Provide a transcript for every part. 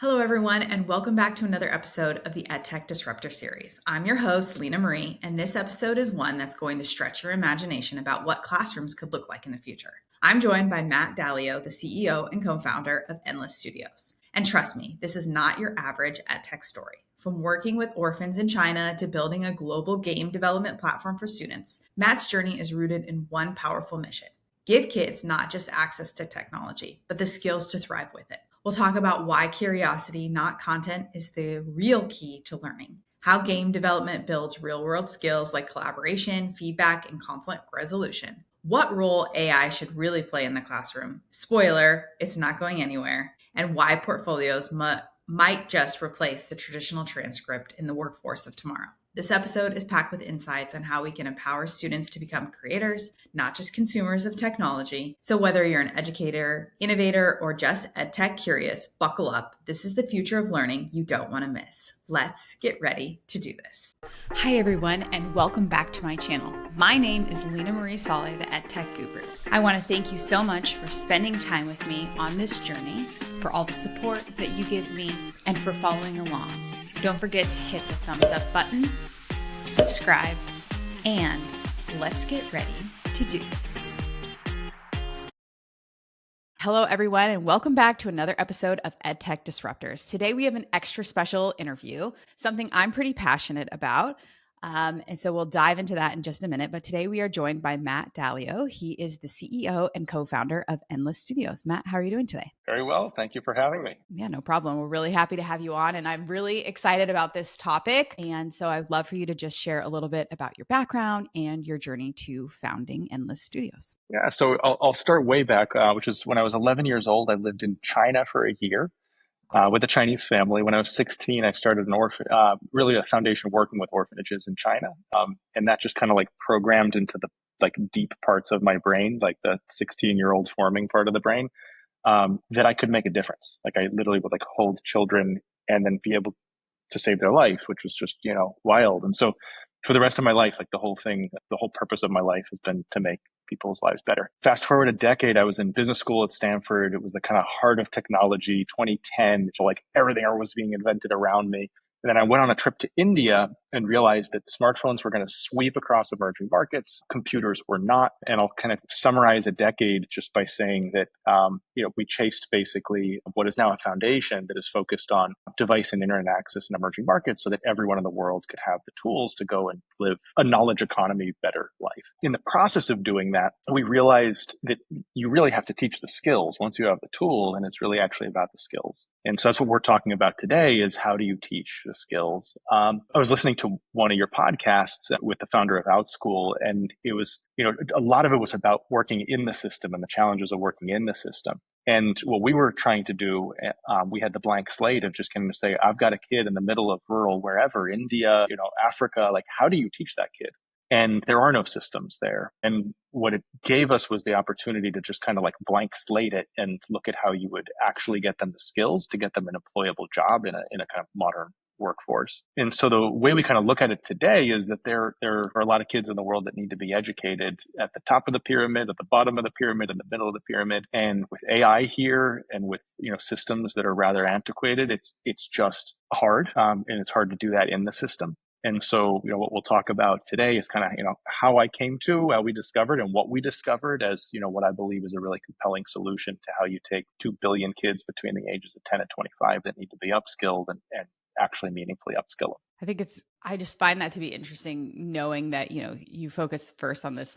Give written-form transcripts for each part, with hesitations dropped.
Hello, everyone, and welcome back to another episode of the EdTech Disruptor Series. I'm your host, Leena Marie, and this episode is one that's going to stretch your imagination about what classrooms could look like in the future. I'm joined by Matt Dalio, the CEO and co-founder of Endless Studios. And trust me, this is not your average EdTech story. From working with orphans in China to building a global game development platform for students, Matt's journey is rooted in one powerful mission: give kids not just access to technology, but the skills to thrive with it. We'll talk about why curiosity, not content, is the real key to learning, how game development builds real-world skills like collaboration, feedback, and conflict resolution, what role AI should really play in the classroom. Spoiler, it's not going anywhere, and why portfolios might just replace the traditional transcript in the workforce of tomorrow. This episode is packed with insights on how we can empower students to become creators, not just consumers of technology. So whether you're an educator, innovator, or just edtech curious, buckle up. This is the future of learning you don't want to miss. Let's get ready to do this. Hi, everyone, and welcome back to my channel. My name is Leena Marie Saleh, the EdTech Guru. I want to thank you so much for spending time with me on this journey, for all the support that you give me, and for following along. Don't forget to hit the thumbs up button, subscribe, and let's get ready to do this. Hello, everyone, and welcome back to another episode of EdTech Disruptors. Today, we have an extra special interview, something I'm pretty passionate about. And so we'll dive into that in just a minute. But today we are joined by Matt Dalio. He is the CEO and co-founder of Endless Studios. Matt, how are you doing today? Very well. Thank you for having me. Yeah, no problem. We're really happy to have you on, and I'm really excited about this topic. And so I'd love for you to just share a little bit about your background and your journey to founding Endless Studios. Yeah, so I'll start way back, which is when I was 11 years old. I lived in China for a year with a Chinese family. When I was 16, I started really a foundation working with orphanages in China, and that just kind of like programmed into the like deep parts of my brain, like the 16-year-old forming part of the brain, that I could make a difference. Like I literally would like hold children and then be able to save their life, which was just wild. And so for the rest of my life, like the whole purpose of my life has been to make people's lives better. Fast forward a decade, I was in business school at Stanford. It was the kind of heart of technology, 2010. So like everything was being invented around me. And then I went on a trip to India and realized that smartphones were going to sweep across emerging markets. Computers were not. And I'll kind of summarize a decade just by saying that, we chased basically what is now a foundation that is focused on device and internet access in emerging markets so that everyone in the world could have the tools to go and live a knowledge economy, better life. In the process of doing that, we realized that you really have to teach the skills once you have the tool, and it's really actually about the skills. And so that's what we're talking about today is how do you teach the skills? I was listening to one of your podcasts with the founder of OutSchool, and it was, a lot of it was about working in the system and the challenges of working in the system. And what we were trying to do, we had the blank slate of just kind of say, I've got a kid in the middle of rural, wherever, India, Africa, like, how do you teach that kid? And there are no systems there. And what it gave us was the opportunity to just kind of like blank slate it and look at how you would actually get them the skills to get them an employable job in a kind of modern workforce. And so the way we kind of look at it today is that there are a lot of kids in the world that need to be educated at the top of the pyramid, at the bottom of the pyramid, in the middle of the pyramid. And with AI here and with systems that are rather antiquated, it's just hard, and it's hard to do that in the system. And so, what we'll talk about today is kind of, how I came to, how we discovered and what we discovered as, what I believe is a really compelling solution to how you take 2 billion kids between the ages of 10 and 25 that need to be upskilled and actually meaningfully upskill them. I just find that to be interesting, knowing that, you focus first on this,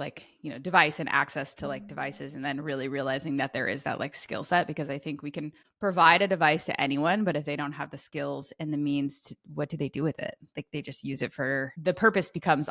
device and access to devices, and then really realizing that there is that skill set, because I think we can provide a device to anyone, but if they don't have the skills and the means what do they do with it? Like they just use it for the purpose becomes,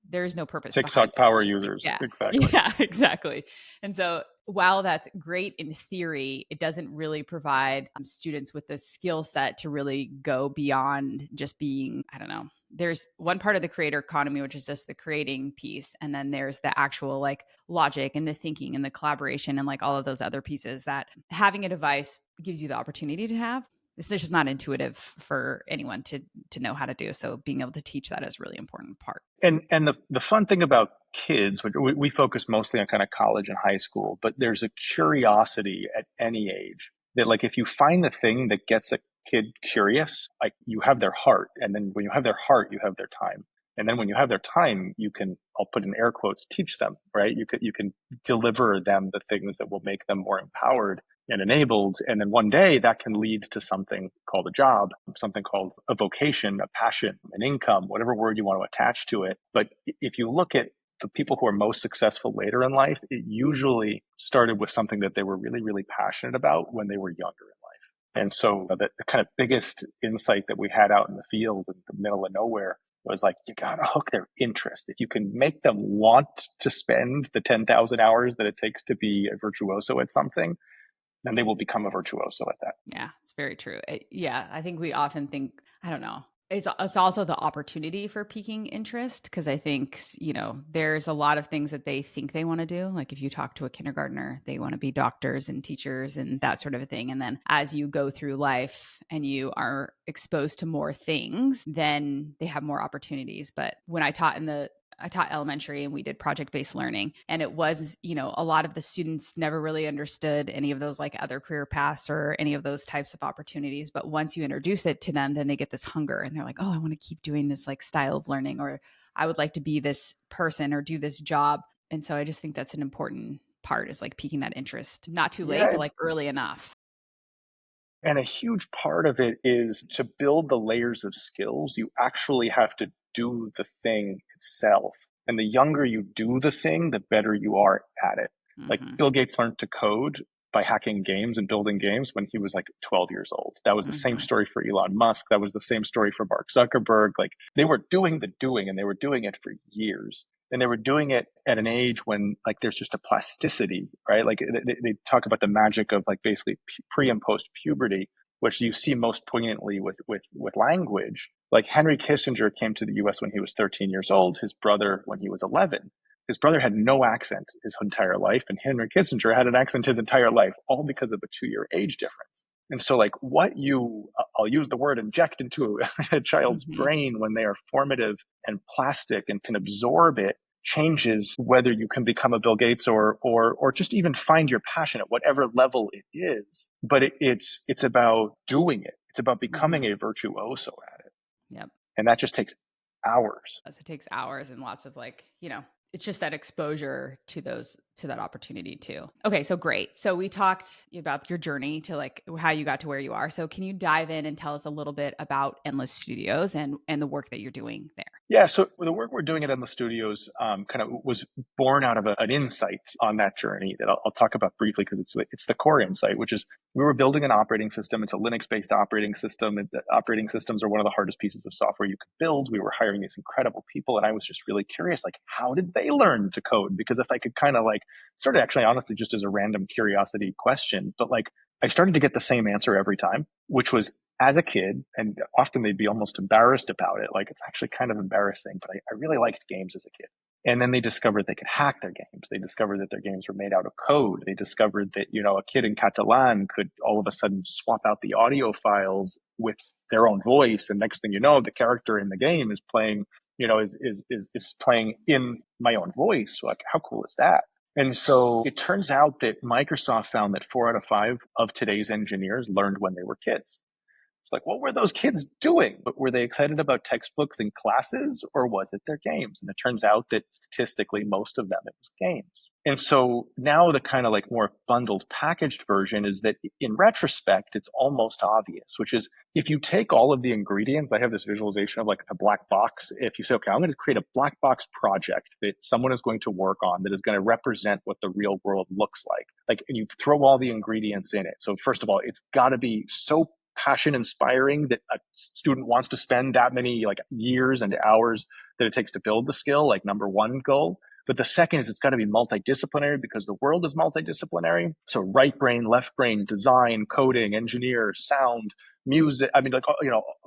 there is no purpose. TikTok power users. Yeah. Exactly. Yeah, exactly. And so while that's great in theory, it doesn't really provide students with the skill set to really go beyond just being, I don't know. There's one part of the creator economy, which is just the creating piece. And then there's the actual logic and the thinking and the collaboration and all of those other pieces that having a device gives you the opportunity to have. It's just not intuitive for anyone to know how to do. So being able to teach that is a really important part. And the fun thing about kids, we focus mostly on kind of college and high school, but there's a curiosity at any age that like if you find the thing that gets a kid curious, like you have their heart. And then when you have their heart, you have their time. And then when you have their time, you can, I'll put in air quotes, teach them, right? You can deliver them the things that will make them more empowered and enabled. And then one day that can lead to something called a job, something called a vocation, a passion, an income, whatever word you want to attach to it. But if you look at the people who are most successful later in life, it usually started with something that they were really, really passionate about when they were younger in life. And so the kind of biggest insight that we had out in the field in the middle of nowhere was like, you got to hook their interest. If you can make them want to spend the 10,000 hours that it takes to be a virtuoso at something, then they will become a virtuoso at that. Yeah, it's very true. Yeah, I think we often think, I don't know. It's also the opportunity for piquing interest because I think, there's a lot of things that they think they want to do. Like if you talk to a kindergartner, they want to be doctors and teachers and that sort of a thing. And then as you go through life and you are exposed to more things, then they have more opportunities. But when I taught elementary and we did project-based learning. And it was, a lot of the students never really understood any of those like other career paths or any of those types of opportunities. But once you introduce it to them, then they get this hunger and they're like, oh, I want to keep doing this like style of learning, or I would like to be this person or do this job. And so I just think that's an important part is like piquing that interest, not too late, Yeah. but like early enough. And a huge part of it is to build the layers of skills, you actually have to do the thing itself. And the younger you do the thing, the better you are at it. Like Mm-hmm. Bill Gates learned to code by hacking games and building games when he was like 12 years old. That was the same Mm-hmm. story for Elon Musk. That was the same story for Mark Zuckerberg. Like they were doing the doing and they were doing it for years. And they were doing it at an age when like there's just a plasticity, right? Like they talk about the magic of like basically pre and post puberty, which you see most poignantly with language. Like Henry Kissinger came to the US when he was 13 years old, his brother when he was 11. His brother had no accent his entire life, and Henry Kissinger had an accent his entire life, all because of a 2 year age difference. And so, like, I'll use the word inject into a child's Mm-hmm. brain when they are formative and plastic and can absorb it changes whether you can become a Bill Gates or just even find your passion at whatever level it is. But it's about doing it. It's about becoming Mm-hmm. a virtuoso at it, Yep. and that just takes hours. It takes hours and lots of like, it's just that exposure to that opportunity too. Okay, so great. So we talked about your journey to like how you got to where you are. So can you dive in and tell us a little bit about Endless Studios and the work that you're doing there? Yeah, so the work we're doing at Endless Studios kind of was born out of an insight on that journey that I'll talk about briefly because it's the core insight, which is we were building an operating system. It's a Linux-based operating system. And the operating systems are one of the hardest pieces of software you could build. We were hiring these incredible people, and I was just really curious, like, how did they learn to code? Because if I could kind of like started actually honestly just as a random curiosity question, but like I started to get the same answer every time, which was as a kid, and often they'd be almost embarrassed about it. Like it's actually kind of embarrassing, but I really liked games as a kid. And then they discovered they could hack their games. They discovered that their games were made out of code. They discovered that, a kid in Catalan could all of a sudden swap out the audio files with their own voice. And next thing you know, the character in the game is playing, is playing in my own voice. So like, how cool is that? And so it turns out that Microsoft found that 4 out of 5 of today's engineers learned when they were kids. Like, what were those kids doing? But were they excited about textbooks and classes, or was it their games? And it turns out that statistically, most of them, it was games. And so now the kind of like more bundled packaged version is that in retrospect, it's almost obvious, which is if you take all of the ingredients, I have this visualization of like a black box. If you say, okay, I'm going to create a black box project that someone is going to work on that is going to represent what the real world looks like, and you throw all the ingredients in it. So first of all, it's got to be so passion inspiring that a student wants to spend that many like years and hours that it takes to build the skill, like number one goal. But the second is it's got to be multidisciplinary because the world is multidisciplinary. So right brain, left brain, design, coding, engineer, sound, music,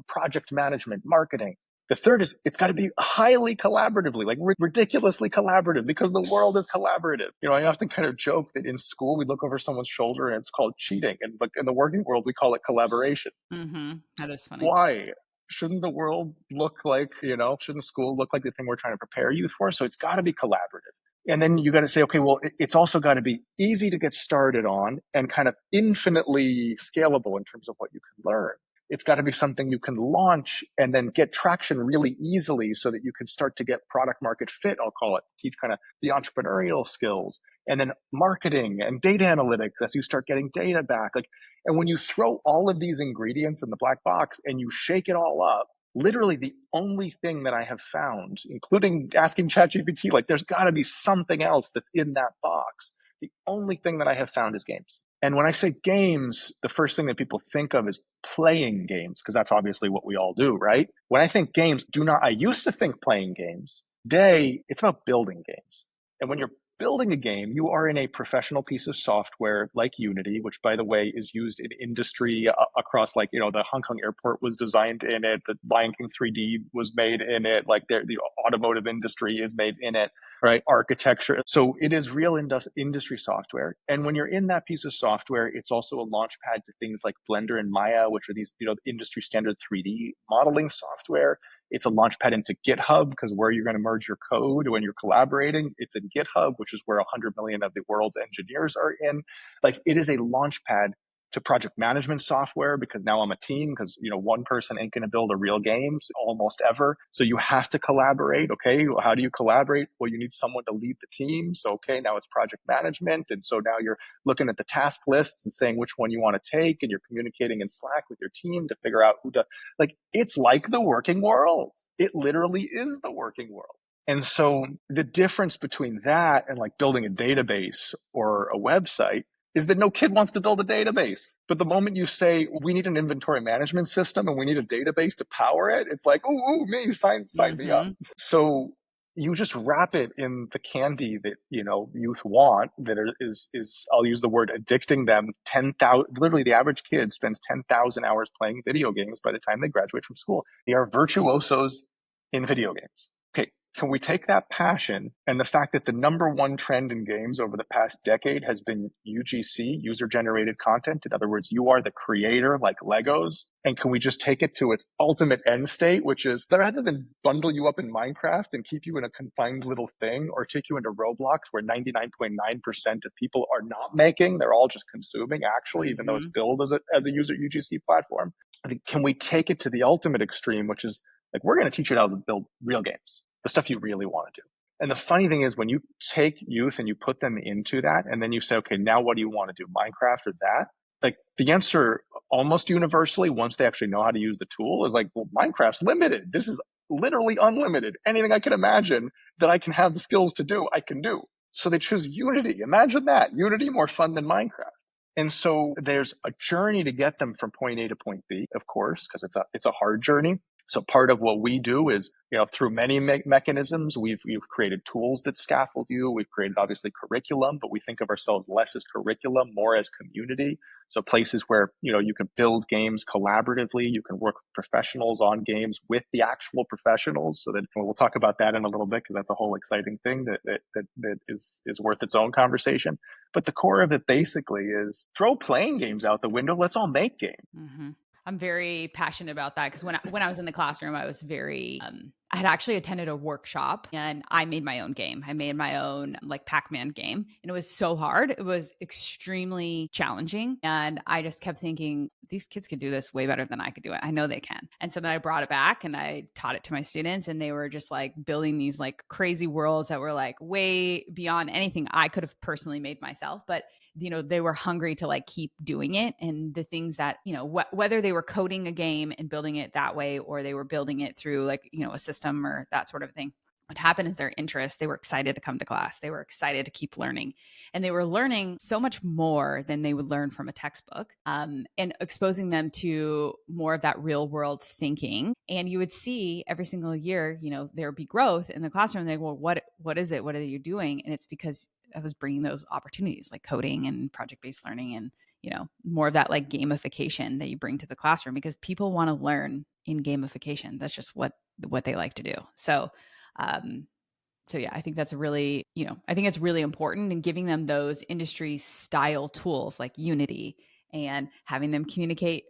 project management, marketing. The third is it's got to be highly collaboratively, like ridiculously collaborative because the world is collaborative. I often kind of joke that in school we look over someone's shoulder and it's called cheating. And like in the working world, we call it collaboration. Mm-hmm. That is funny. Why? Shouldn't the world look like, shouldn't school look like the thing we're trying to prepare youth for? So it's got to be collaborative. And then you got to say, okay, well, it's also got to be easy to get started on and kind of infinitely scalable in terms of what you can learn. It's got to be something you can launch and then get traction really easily so that you can start to get product market fit, I'll call it, teach kind of the entrepreneurial skills and then marketing and data analytics as you start getting data back. Like, and when you throw all of these ingredients in the black box and you shake it all up, literally the only thing that I have found, including asking ChatGPT, like there's got to be something else that's in that box. The only thing that I have found is games. And when I say games, the first thing that people think of is playing games, because that's obviously what we all do, right? When I think games, I used to think playing games. Today, it's about building games. And when you're building a game, you are in a professional piece of software like Unity, which, by the way, is used in industry across, like, the Hong Kong airport was designed in it, the Lion King 3D was made in it, like the automotive industry is made in it, right? Architecture. So it is real industry software. And when you're in that piece of software, it's also a launch pad to things like Blender and Maya, which are these, industry standard 3D modeling software. It's a launchpad into GitHub, because where you're going to merge your code when you're collaborating, it's in GitHub, which is where 100 million of the world's engineers are in. Like, it is a launchpad to project management software, because now I'm a team, because one person ain't going to build a real game almost ever. So you have to collaborate. Okay, well, how do you collaborate? Well, you need someone to lead the team. So okay, now it's project management, and so now you're looking at the task lists and saying which one you want to take, and you're communicating in Slack with your team to figure out who to, like, it's like the working world. It literally is the working world. And so the difference between that and like building a database or a website is that no kid wants to build a database. But the moment you say, we need an inventory management system and we need a database to power it, it's like, ooh, me, sign me up. So you just wrap it in the candy that, youth want, that is I'll use the word addicting them. 10,000, literally the average kid spends 10,000 hours playing video games by the time they graduate from school. They are virtuosos in video games. Okay, can we take that passion and the fact that the number one trend in games over the past decade has been UGC, user generated content? In other words, you are the creator, like Legos. And can we just take it to its ultimate end state, which is, rather than bundle you up in Minecraft and keep you in a confined little thing, or take you into Roblox, where 99.9% of people are not making, they're all just consuming, actually, even though it's billed as a user UGC platform. I think, can we take it to the ultimate extreme, which is, like, we're going to teach you how to build real games, the stuff you really want to do. And the funny thing is, when you take youth and you put them into that, and then you say, okay, now what do you want to do, Minecraft or that? Like, the answer almost universally, once they actually know how to use the tool, is like, well, Minecraft's limited. This is literally unlimited. Anything I can imagine that I can have the skills to do, I can do. So they choose Unity. Imagine that. Unity, more fun than Minecraft. And so there's a journey to get them from point A to point B, of course, because it's a hard journey. So part of what we do is, through many mechanisms, we've created tools that scaffold you. We've created, obviously, curriculum, but we think of ourselves less as curriculum, more as community. So places where, you can build games collaboratively, you can work with professionals on games with the actual professionals. So that, we'll talk about that in a little bit, because that's a whole exciting thing that is worth its own conversation. But the core of it basically is, throw playing games out the window. Let's all make games. I'm very passionate about that, because when I was in the classroom, I was very, I had actually attended a workshop and I made my own game. I made my own, like, Pac-Man game, and it was so hard. It was extremely challenging. And I just kept thinking, these kids could do this way better than I could do it. I know they can. And so then I brought it back and I taught it to my students, and they were just like building these like crazy worlds that were like way beyond anything I could have personally made myself. But they were hungry to like keep doing it. And the things that, whether they were coding a game and building it that way, or they were building it through like, a system or that sort of thing, what happened is their interest, they were excited to come to class. They were excited to keep learning. And they were learning so much more than they would learn from a textbook, and exposing them to more of that real world thinking. And you would see every single year, there would be growth in the classroom. They go, well, what is it? What are you doing? And it's because I was bringing those opportunities like coding and project-based learning, and, more of that like gamification that you bring to the classroom, because people want to learn in gamification. That's just what they like to do. So yeah, I think that's really, I think it's really important in giving them those industry style tools like Unity, and having them communicate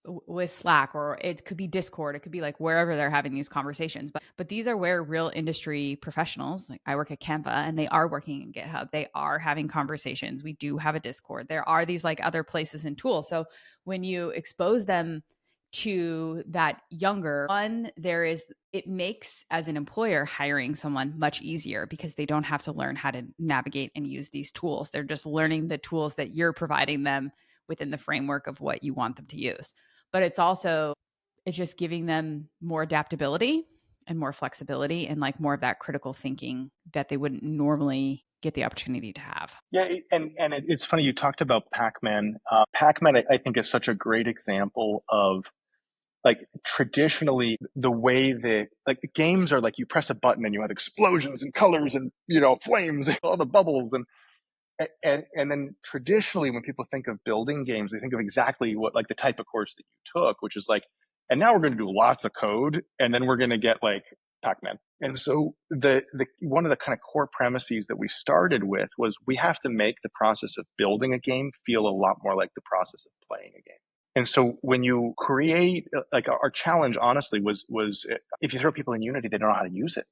with Slack, or it could be Discord, it could be like wherever they're having these conversations. But these are where real industry professionals, like I work at Canva, and they are working in GitHub. They are having conversations. We do have a Discord. There are these like other places and tools. So when you expose them to that younger one, it makes, as an employer, hiring someone much easier because they don't have to learn how to navigate and use these tools. They're just learning the tools that you're providing them within the framework of what you want them to use. But it's just giving them more adaptability and more flexibility and like more of that critical thinking that they wouldn't normally get the opportunity to have. Yeah, it's funny you talked about Pac-Man. Pac-Man, I think, is such a great example of like traditionally the way that like the games are like you press a button and you have explosions and colors and flames and all the bubbles and then traditionally when people think of building games, they think of exactly what like the type of course that you took, which is like, and now we're going to do lots of code and then we're going to get like Pac-Man. And so the one of the kind of core premises that we started with was we have to make the process of building a game feel a lot more like the process of playing a game. And so when you create, like our challenge honestly was if you throw people in Unity, they don't know how to use it.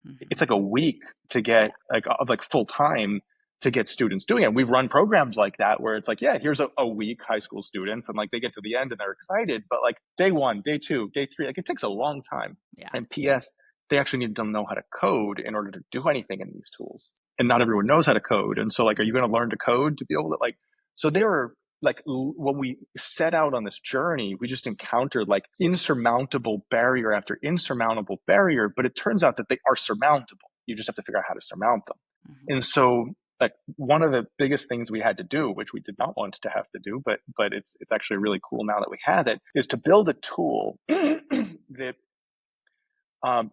Mm-hmm. It's like a week to get like full time to get students doing it. We've run programs like that where it's like, yeah, here's a week high school students, and like they get to the end and they're excited, but like day 1, day 2, day 3, like it takes a long time. Yeah. And PS, they actually need to know how to code in order to do anything in these tools. And not everyone knows how to code. And so like, are you going to learn to code to be able to like, so there are like when we set out on this journey, we just encountered like insurmountable barrier after insurmountable barrier, but it turns out that they are surmountable. You just have to figure out how to surmount them. Mm-hmm. And so like one of the biggest things we had to do, which we did not want to have to do, but it's actually really cool now that we had it, is to build a tool that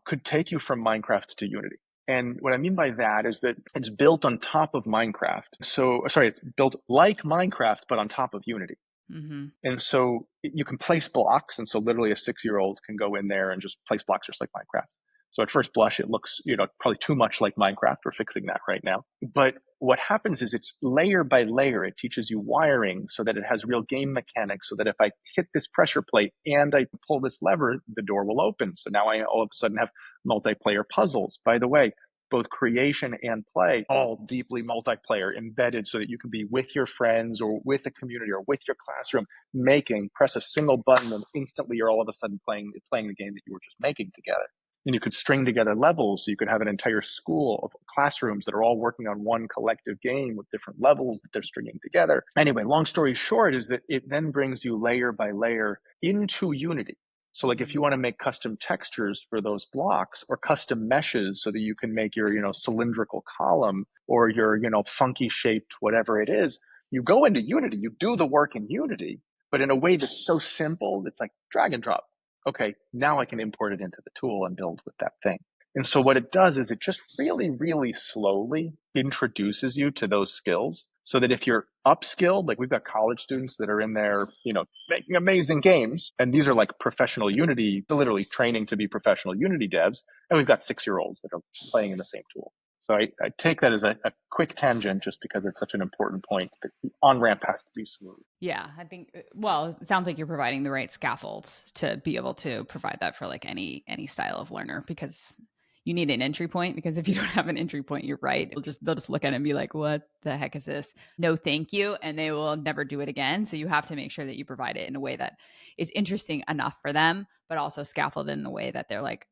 could take you from Minecraft to Unity. And what I mean by that is that it's built on top of Minecraft. So, sorry, it's built like Minecraft, but on top of Unity. Mm-hmm. And so you can place blocks. And so literally a 6-year-old can go in there and just place blocks just like Minecraft. So at first blush, it looks, probably too much like Minecraft. We're fixing that right now. But what happens is it's layer by layer. It teaches you wiring so that it has real game mechanics, so that if I hit this pressure plate and I pull this lever, the door will open. So now I all of a sudden have multiplayer puzzles. By the way, both creation and play, all deeply multiplayer embedded so that you can be with your friends or with a community or with your classroom press a single button and instantly you're all of a sudden playing the game that you were just making together. And you could string together levels. So you could have an entire school of classrooms that are all working on one collective game with different levels that they're stringing together. Anyway, long story short is that it then brings you layer by layer into Unity. So like if you want to make custom textures for those blocks or custom meshes so that you can make your, cylindrical column or your, funky shaped, whatever it is, you go into Unity, you do the work in Unity, but in a way that's so simple, it's like drag and drop. Okay, now I can import it into the tool and build with that thing. And so what it does is it just really, really slowly introduces you to those skills so that if you're upskilled, like we've got college students that are in there, making amazing games. And these are like professional Unity, literally training to be professional Unity devs. And we've got 6-year-olds that are playing in the same tool. So I take that as a quick tangent just because it's such an important point that the on-ramp has to be smooth. Yeah, I think, well, it sounds like you're providing the right scaffolds to be able to provide that for like any style of learner, because you need an entry point, because if you don't have an entry point, you're right. They'll just look at it and be like, what the heck is this? No, thank you. And they will never do it again. So you have to make sure that you provide it in a way that is interesting enough for them, but also scaffolded in a way that they're like,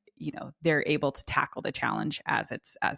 they're able to tackle the challenge as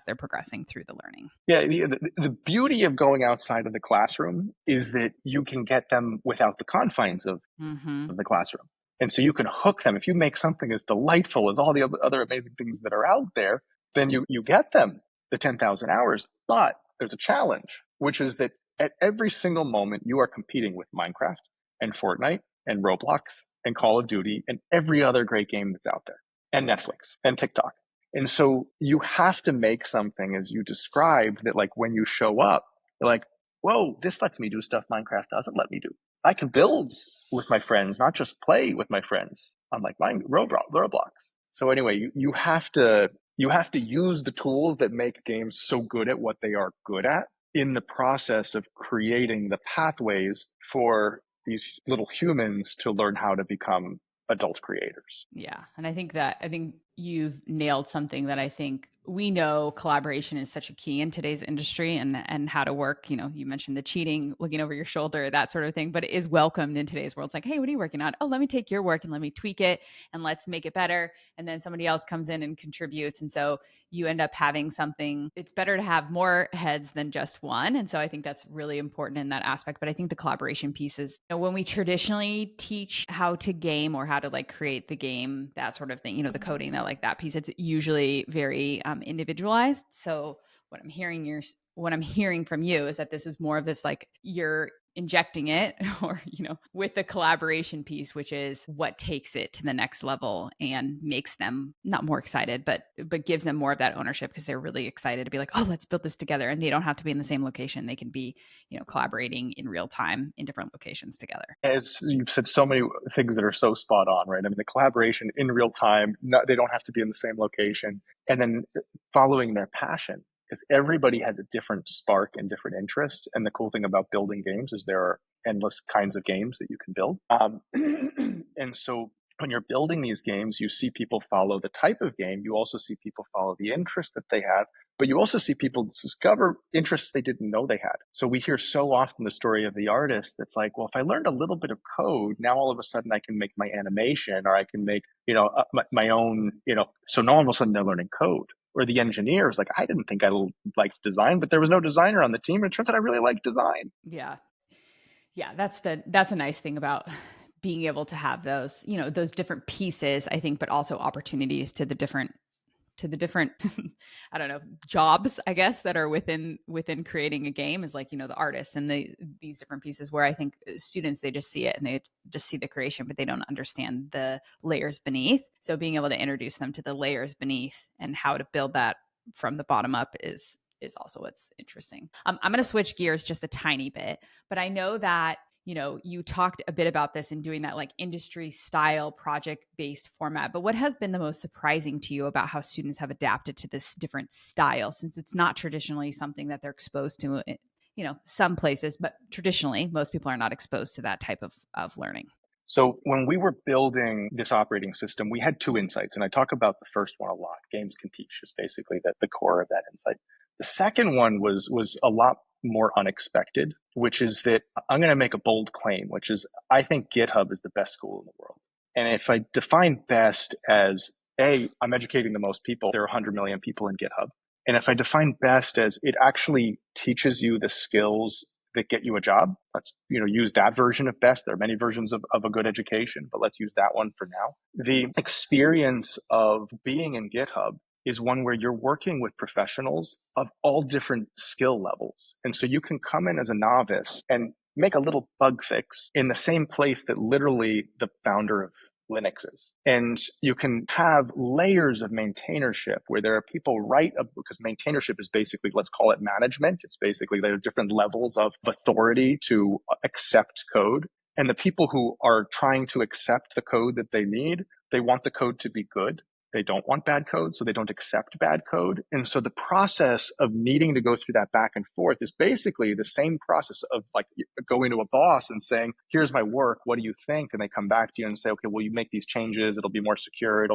they're progressing through the learning. Yeah, the beauty of going outside of the classroom is that you can get them without the confines of the classroom. And so you can hook them. If you make something as delightful as all the other amazing things that are out there, then you get them the 10,000 hours. But there's a challenge, which is that at every single moment, you are competing with Minecraft and Fortnite and Roblox and Call of Duty and every other great game that's out there, and Netflix and TikTok. And so you have to make something, as you described, that like when you show up, you're like, whoa, this lets me do stuff Minecraft doesn't let me do. I can build with my friends, not just play with my friends on like my Roblox. So anyway, you have to use the tools that make games so good at what they are good at in the process of creating the pathways for these little humans to learn how to become adult creators. Yeah. And I think you've nailed something that I think we know collaboration is such a key in today's industry, and how to work. You know, you mentioned the cheating, looking over your shoulder, that sort of thing, but it is welcomed in today's world. It's like, hey, what are you working on? Oh, let me take your work and let me tweak it and let's make it better. And then somebody else comes in and contributes. And so you end up having something. It's better to have more heads than just one. And so I think that's really important in that aspect. But I think the collaboration piece is, you know, when we traditionally teach how to game or how to like create the game, that sort of thing, you know, the coding, that piece, it's usually very individualized. So what I'm hearing from you is that this is more of this, like, you're injecting it or, you know, with the collaboration piece, which is what takes it to the next level and makes them not more excited, but gives them more of that ownership, because they're really excited to be like, oh, let's build this together. And they don't have to be in the same location. They can be, you know, collaborating in real time in different locations together. You've said so many things that are so spot on, right? I mean, the collaboration in real time, they don't have to be in the same location. And then following their passion, because everybody has a different spark and different interest. And the cool thing about building games is there are endless kinds of games that you can build. And so when you're building these games, you see people follow the type of game. You also see people follow the interest that they have, but you also see people discover interests they didn't know they had. So we hear so often the story of the artist that's like, well, if I learned a little bit of code, now all of a sudden I can make my animation, or I can make, my own, so now all of a sudden they're learning code. Or the engineer is like, I didn't think I liked design, but there was no designer on the team. And it turns out I really like design. Yeah. Yeah, that's a nice thing about being able to have those, you know, those different pieces, I think, but also opportunities to the different I don't know, jobs, I guess, that are within creating a game, is like, you know, the artist and these different pieces, where I think students, they just see it and they just see the creation, but they don't understand the layers beneath. So being able to introduce them to the layers beneath and how to build that from the bottom up is also what's interesting. I'm going to switch gears just a tiny bit, but I know that, you know, you talked a bit about this in doing that like industry style project based format, but what has been the most surprising to you about how students have adapted to this different style, since it's not traditionally something that they're exposed to, you know, some places, but traditionally most people are not exposed to that type of learning? So when we were building this operating system, we had two insights, and I talk about the first one a lot. Games can teach is basically the core of that insight. The second one was a lot more unexpected, which is that I'm going to make a bold claim, which is I think GitHub is the best school in the world. And if I define best as I'm educating the most people, there are 100 million people in GitHub. And if I define best as it actually teaches you the skills that get you a job, let's use that version of best. There are many versions of a good education, but let's use that one for now. The experience of being in GitHub is one where you're working with professionals of all different skill levels. And so you can come in as a novice and make a little bug fix in the same place that literally the founder of Linux is. And you can have layers of maintainership where there are people because maintainership is basically, let's call it management. It's basically there are different levels of authority to accept code. And the people who are trying to accept the code that they need, they want the code to be good. They don't want bad code, so they don't accept bad code. And so the process of needing to go through that back and forth is basically the same process of like going to a boss and saying, here's my work, what do you think? And they come back to you and say, okay, well, you make these changes, it'll be more secure,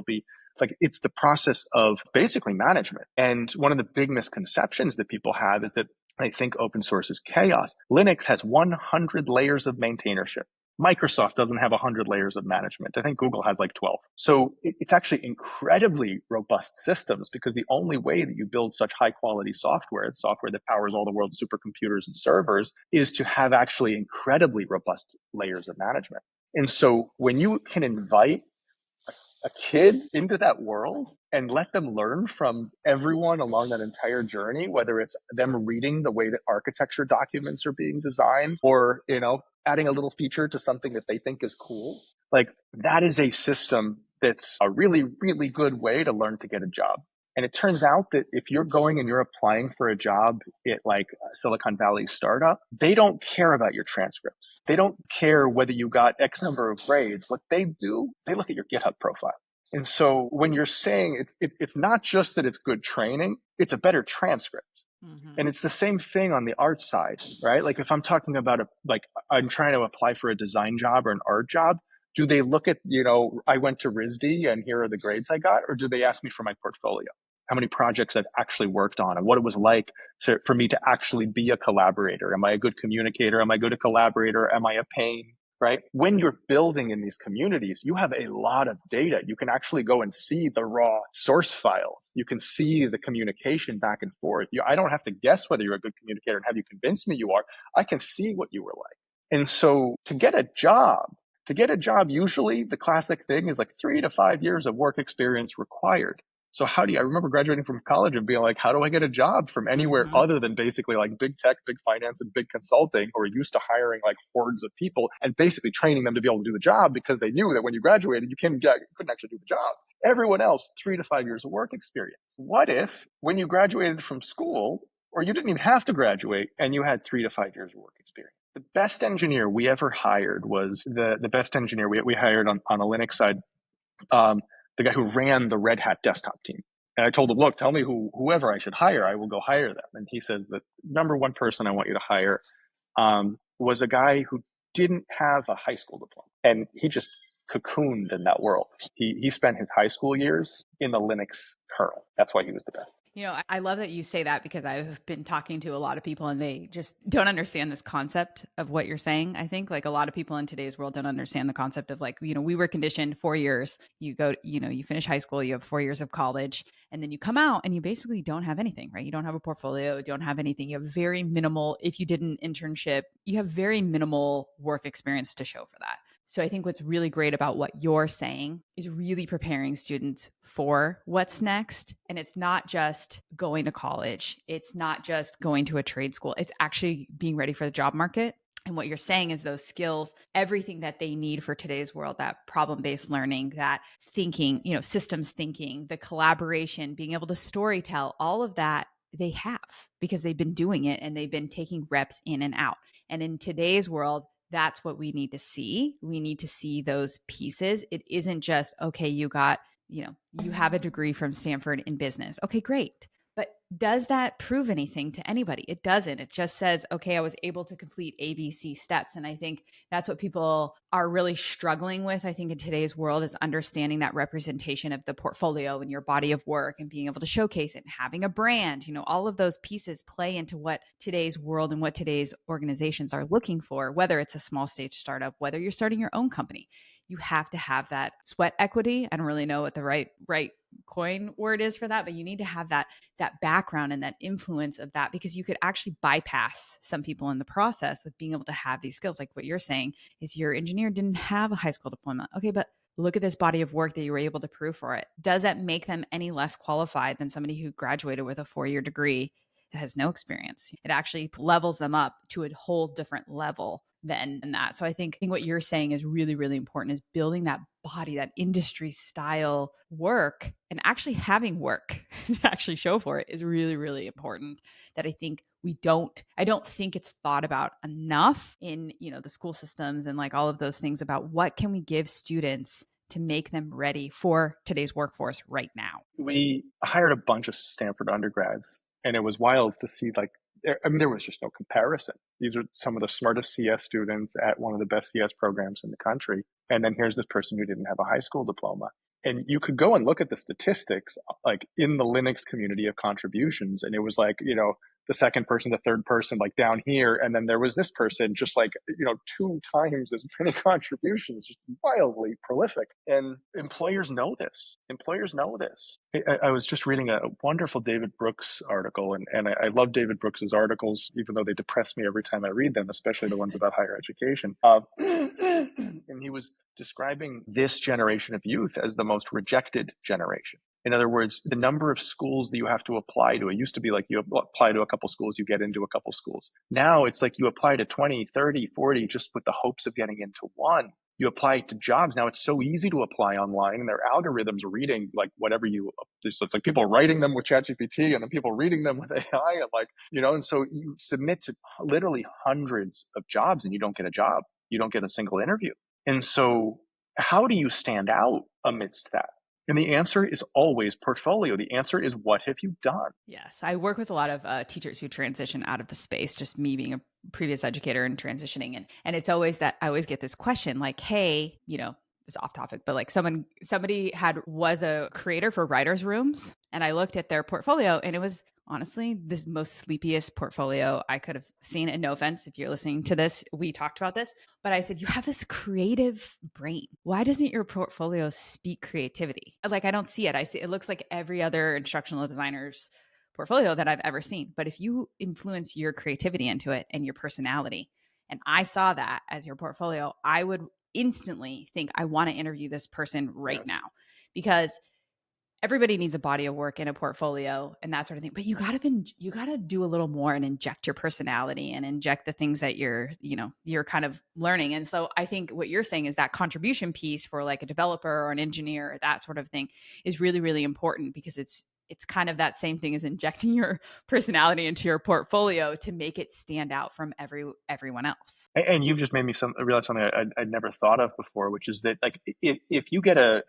it's the process of basically management. And one of the big misconceptions that people have is that they think open source is chaos. Linux has 100 layers of maintainership. Microsoft doesn't have 100 layers of management. I think Google has like 12. So it's actually incredibly robust systems, because the only way that you build such high quality software that powers all the world's supercomputers and servers, is to have actually incredibly robust layers of management. And so when you can invite a kid into that world and let them learn from everyone along that entire journey, whether it's them reading the way that architecture documents are being designed, or, adding a little feature to something that they think is cool, like that is a system that's a really, really good way to learn to get a job. And it turns out that if you're going and you're applying for a job at like a Silicon Valley startup, they don't care about your transcript. They don't care whether you got X number of grades. What they do, they look at your GitHub profile. And so when you're saying it's not just that it's good training, it's a better transcript. Mm-hmm. And it's the same thing on the art side, right? Like if I'm talking about I'm trying to apply for a design job or an art job, do they look at, I went to RISD and here are the grades I got, or do they ask me for my portfolio? How many projects I've actually worked on and what it was like for me to actually be a collaborator? Am I a good communicator? Am I good a collaborator? Am I a pain? Right? When you're building in these communities, you have a lot of data. You can actually go and see the raw source files. You can see the communication back and forth. I don't have to guess whether you're a good communicator and have you convinced me you are. I can see what you were like. And so to get a job, usually the classic thing is like 3 to 5 years of work experience required. So I remember graduating from college and being like, how do I get a job from anywhere Mm-hmm. other than basically like big tech, big finance, and big consulting, who are used to hiring like hordes of people and basically training them to be able to do the job because they knew that when you graduated, you couldn't actually do the job. Everyone else, 3 to 5 years of work experience. What if when you graduated from school, or you didn't even have to graduate and you had 3 to 5 years of work experience? The best engineer we ever hired was the best engineer we hired on the Linux side, um, the guy who ran the Red Hat desktop team. And I told him, look, tell me whoever I should hire, I will go hire them. And he says, the number one person I want you to hire was a guy who didn't have a high school diploma. And he just cocooned in that world. He spent his high school years in the Linux kernel. That's why he was the best. I love that you say that because I've been talking to a lot of people and they just don't understand this concept of what you're saying. I think like a lot of people in today's world don't understand the concept of like, we were conditioned 4 years. You go, you finish high school, you have 4 years of college, and then you come out and you basically don't have anything, right? You don't have a portfolio, you don't have anything. You have very minimal, if you did an internship, you have very minimal work experience to show for that. So I think what's really great about what you're saying is really preparing students for what's next. And it's not just going to college. It's not just going to a trade school. It's actually being ready for the job market. And what you're saying is those skills, everything that they need for today's world, that problem-based learning, that thinking, systems thinking, the collaboration, being able to storytell, all of that they have because they've been doing it and they've been taking reps in and out. And in today's world, that's what we need to see. We need to see those pieces. It isn't just, okay, you have a degree from Stanford in business. Okay, great. But does that prove anything to anybody? It doesn't. It just says, okay, I was able to complete ABC steps. And I think that's what people are really struggling with, I think, in today's world is understanding that representation of the portfolio and your body of work and being able to showcase it and having a brand. All of those pieces play into what today's world and what today's organizations are looking for, whether it's a small stage startup, whether you're starting your own company. You have to have that sweat equity. I don't really know what the right coin word is for that, but you need to have that background and that influence of that because you could actually bypass some people in the process with being able to have these skills. Like what you're saying is your engineer didn't have a high school diploma. Okay, but look at this body of work that you were able to prove for it. Does that make them any less qualified than somebody who graduated with a 4-year degree that has no experience? It actually levels them up to a whole different level than that. So I think what you're saying is really, really important is building that body, that industry style work and actually having work to actually show for it is really, really important that I don't think it's thought about enough in, the school systems and like all of those things about what can we give students to make them ready for today's workforce right now. We hired a bunch of Stanford undergrads, and it was wild to see there was just no comparison. These are some of the smartest CS students at one of the best CS programs in the country. And then here's this person who didn't have a high school diploma. And you could go and look at the statistics, like in the Linux community of contributions. And it was like, the second person, the third person, like down here. And then there was this person just like, 2 times as many contributions, just wildly prolific. And employers know this. Employers know this. I was just reading a wonderful David Brooks article, and I love David Brooks's articles, even though they depress me every time I read them, especially the ones about higher education. And he was describing this generation of youth as the most rejected generation. In other words, the number of schools that you have to apply to, it used to be like you apply to a couple schools, you get into a couple schools. Now it's like you apply to 20, 30, 40 just with the hopes of getting into one. You apply to jobs. Now it's so easy to apply online and their algorithms are reading like whatever so it's like people writing them with ChatGPT and then people reading them with AI and and so you submit to literally hundreds of jobs and you don't get a job. You don't get a single interview. And so how do you stand out amidst that? And the answer is always portfolio. The answer is, what have you done? Yes, I work with a lot of teachers who transition out of the space, just me being a previous educator and transitioning. And it's always that I always get this question like, hey, it's off topic, but like somebody was a creator for writers' rooms. And I looked at their portfolio and it was honestly this most sleepiest portfolio I could have seen. And no offense, if you're listening to this, we talked about this, but I said, you have this creative brain. Why doesn't your portfolio speak creativity? Like, I don't see it. I see it looks like every other instructional designer's portfolio that I've ever seen. But if you influence your creativity into it and your personality, and I saw that as your portfolio, I would instantly think, I want to interview this person right Yes. now, because everybody needs a body of work and a portfolio and that sort of thing. But you gotta do a little more and inject your personality and inject the things that you're kind of learning. And so I think what you're saying is that contribution piece for like a developer or an engineer or that sort of thing is really, really important, because it's kind of that same thing as injecting your personality into your portfolio to make it stand out from everyone else. And you've just made me realize something I'd never thought of before, which is that, like, if you get a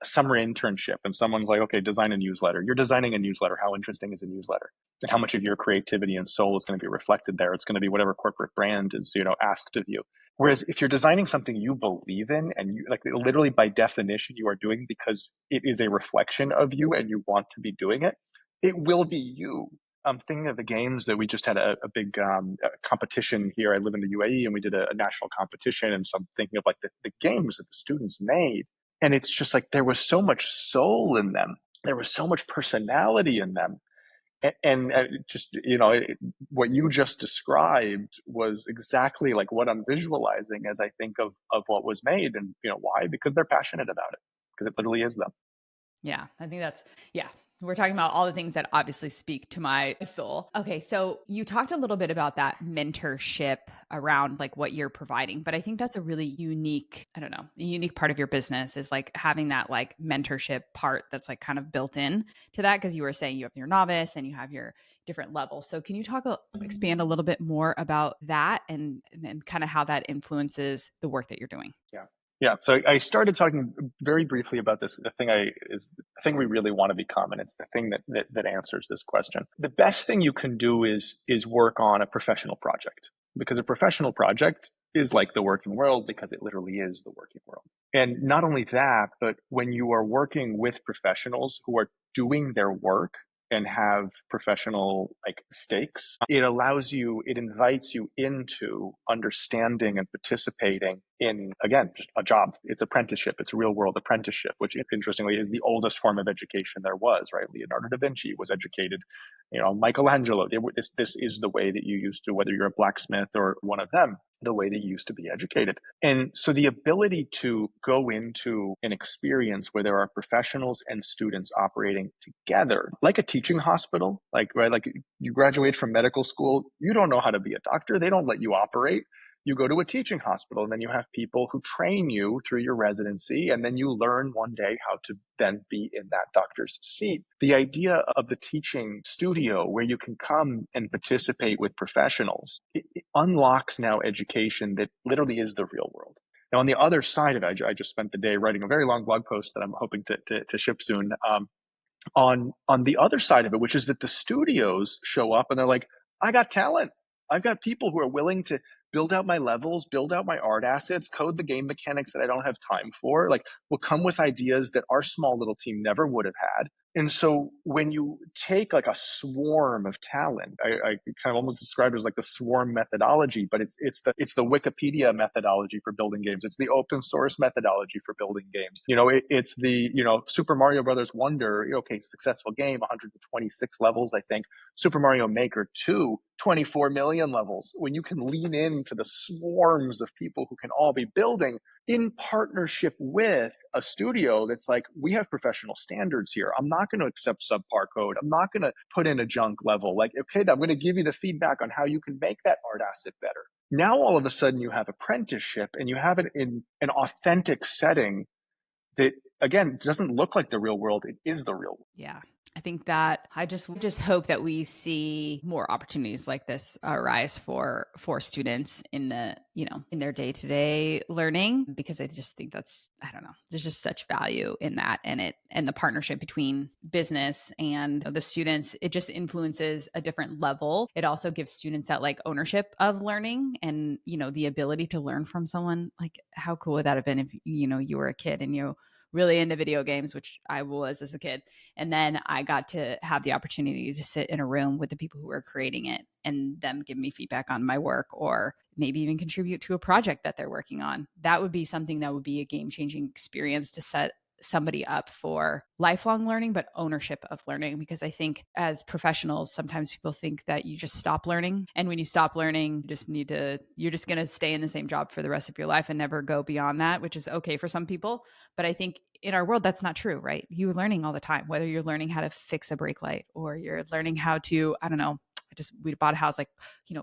summer internship and someone's like, okay, design a newsletter, you're designing a newsletter. How interesting is a newsletter? And how much of your creativity and soul is going to be reflected there? It's going to be whatever corporate brand is, asked of you. Whereas if you're designing something you believe in, and you, like, literally by definition, you are doing because it is a reflection of you and you want to be doing it, it will be you. I'm thinking of the games that we just had a big competition here. I live in the UAE, and we did a national competition. And so I'm thinking of like the games that the students made. And it's just like there was so much soul in them. There was so much personality in them. And just, what you just described was exactly like what I'm visualizing as I think of what was made. And, why? Because they're passionate about it, because it literally is them. Yeah, I think yeah. We're talking about all the things that obviously speak to my soul. Okay, so you talked a little bit about that mentorship around like what you're providing, but I think that's a really unique, I don't know, a unique part of your business is like having that like mentorship part that's like kind of built in to that, because you were saying you have your novice and you have your different levels. So can you expand a little bit more about that and kind of how that influences the work that you're doing? Yeah. Yeah. So I started talking very briefly about this. The thing we really want to become, and it's the thing that answers this question. The best thing you can do is work on a professional project, because a professional project is like the working world, because it literally is the working world. And not only that, but when you are working with professionals who are doing their work and have professional like stakes, it invites you into understanding and participating in, again, just a job. It's apprenticeship. It's real world apprenticeship, which interestingly is the oldest form of education there was, right? Leonardo da Vinci was educated, Michelangelo. This is the way that you used to, whether you're a blacksmith or one of them, the way that you used to be educated. And so the ability to go into an experience where there are professionals and students operating together, like a teaching hospital, like you graduate from medical school, you don't know how to be a doctor. They don't let you operate. You go to a teaching hospital, and then you have people who train you through your residency, and then you learn one day how to then be in that doctor's seat. The idea of the teaching studio where you can come and participate with professionals, it unlocks now education that literally is the real world. Now, on the other side of it, I just spent the day writing a very long blog post that I'm hoping to ship soon. On the other side of it, which is that the studios show up and they're like, I got talent. I've got people who are willing to build out my levels, build out my art assets, code the game mechanics that I don't have time for. Like, will come with ideas that our small little team never would have had. And so when you take like a swarm of talent, I kind of almost describe it as like the swarm methodology, but it's the Wikipedia methodology for building games. It's the open source methodology for building games. It's the Super Mario Brothers Wonder. Okay, successful game, 126 levels, I think. Super Mario Maker 2, 24 million levels. When you can lean into the swarms of people who can all be building in partnership with a studio that's like, we have professional standards here. I'm not going to accept subpar code. I'm not going to put in a junk level. Like, okay, I'm going to give you the feedback on how you can make that art asset better. Now, all of a sudden, you have apprenticeship, and you have it in an authentic setting that, again, doesn't look like the real world. It is the real world. Yeah. I think that I just hope that we see more opportunities like this arise for students in the, in their day-to-day learning, because I just think that's, I don't know, there's just such value in that, and the partnership between business and the students, it just influences a different level. It also gives students that like ownership of learning, and the ability to learn from someone. Like, how cool would that have been if you were a kid and you really into video games, which I was as a kid. And then I got to have the opportunity to sit in a room with the people who were creating it and them give me feedback on my work, or maybe even contribute to a project that they're working on. That would be something that would be a game-changing experience to set somebody up for lifelong learning, but ownership of learning. Because I think as professionals, sometimes people think that you just stop learning. And when you stop learning, you're just going to stay in the same job for the rest of your life and never go beyond that, which is okay for some people. But I think in our world, that's not true, right? You're learning all the time, whether you're learning how to fix a brake light, or you're learning how to, I don't know, we bought a house, like,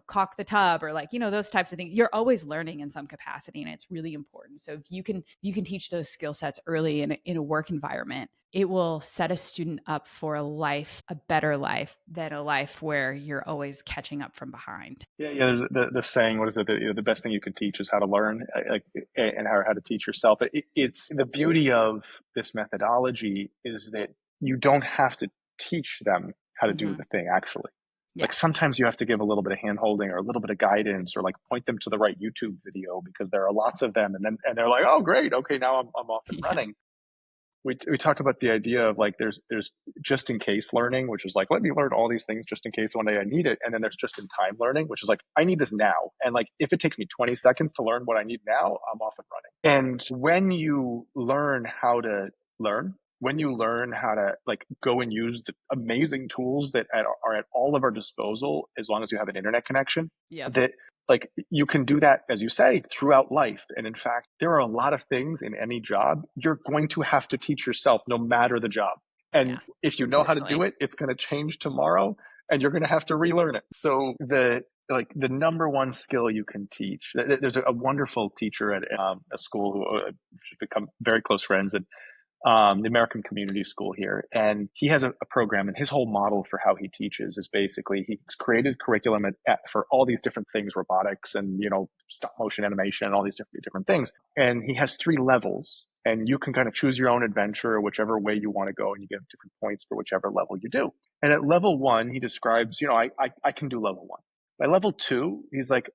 caulk the tub, or like, those types of things. You're always learning in some capacity, and it's really important. So if you can teach those skill sets early in a work environment, it will set a student up for a better life than a life where you're always catching up from behind. Yeah. The saying, what is it? The best thing you can teach is how to learn, like, and how to teach yourself. It's the beauty of this methodology is that you don't have to teach them how to do Mm-hmm. the thing actually. Like, Yes. sometimes you have to give a little bit of hand holding or a little bit of guidance, or like point them to the right YouTube video because there are lots of them, and they're like, oh great, okay, now I'm off and Yeah. running. We talk about the idea of like there's just in case learning, which is like, let me learn all these things just in case one day I need it, and then there's just in time learning, which is like, I need this now, and like if it takes me 20 seconds to learn what I need now, I'm off and running. And when you learn how to learn, when you learn how to like go and use the amazing tools that are at all of our disposal, as long as you have an internet connection, Yep. that like you can do that, as you say, throughout life. And in fact, there are a lot of things in any job you're going to have to teach yourself no matter the job. And Yeah. if you know how to do Unfortunately. it, it's going to change tomorrow, and you're going to have to relearn it. So the number one skill you can teach, there's a wonderful teacher at a school who should become very close friends, and the American Community School here. And he has a program, and his whole model for how he teaches is basically he's created curriculum for all these different things, robotics and, stop motion animation and all these different things. And he has 3 levels, and you can kind of choose your own adventure, whichever way you want to go, and you get different points for whichever level you do. And at level 1, he describes, I can do level 1. By level 2, he's like,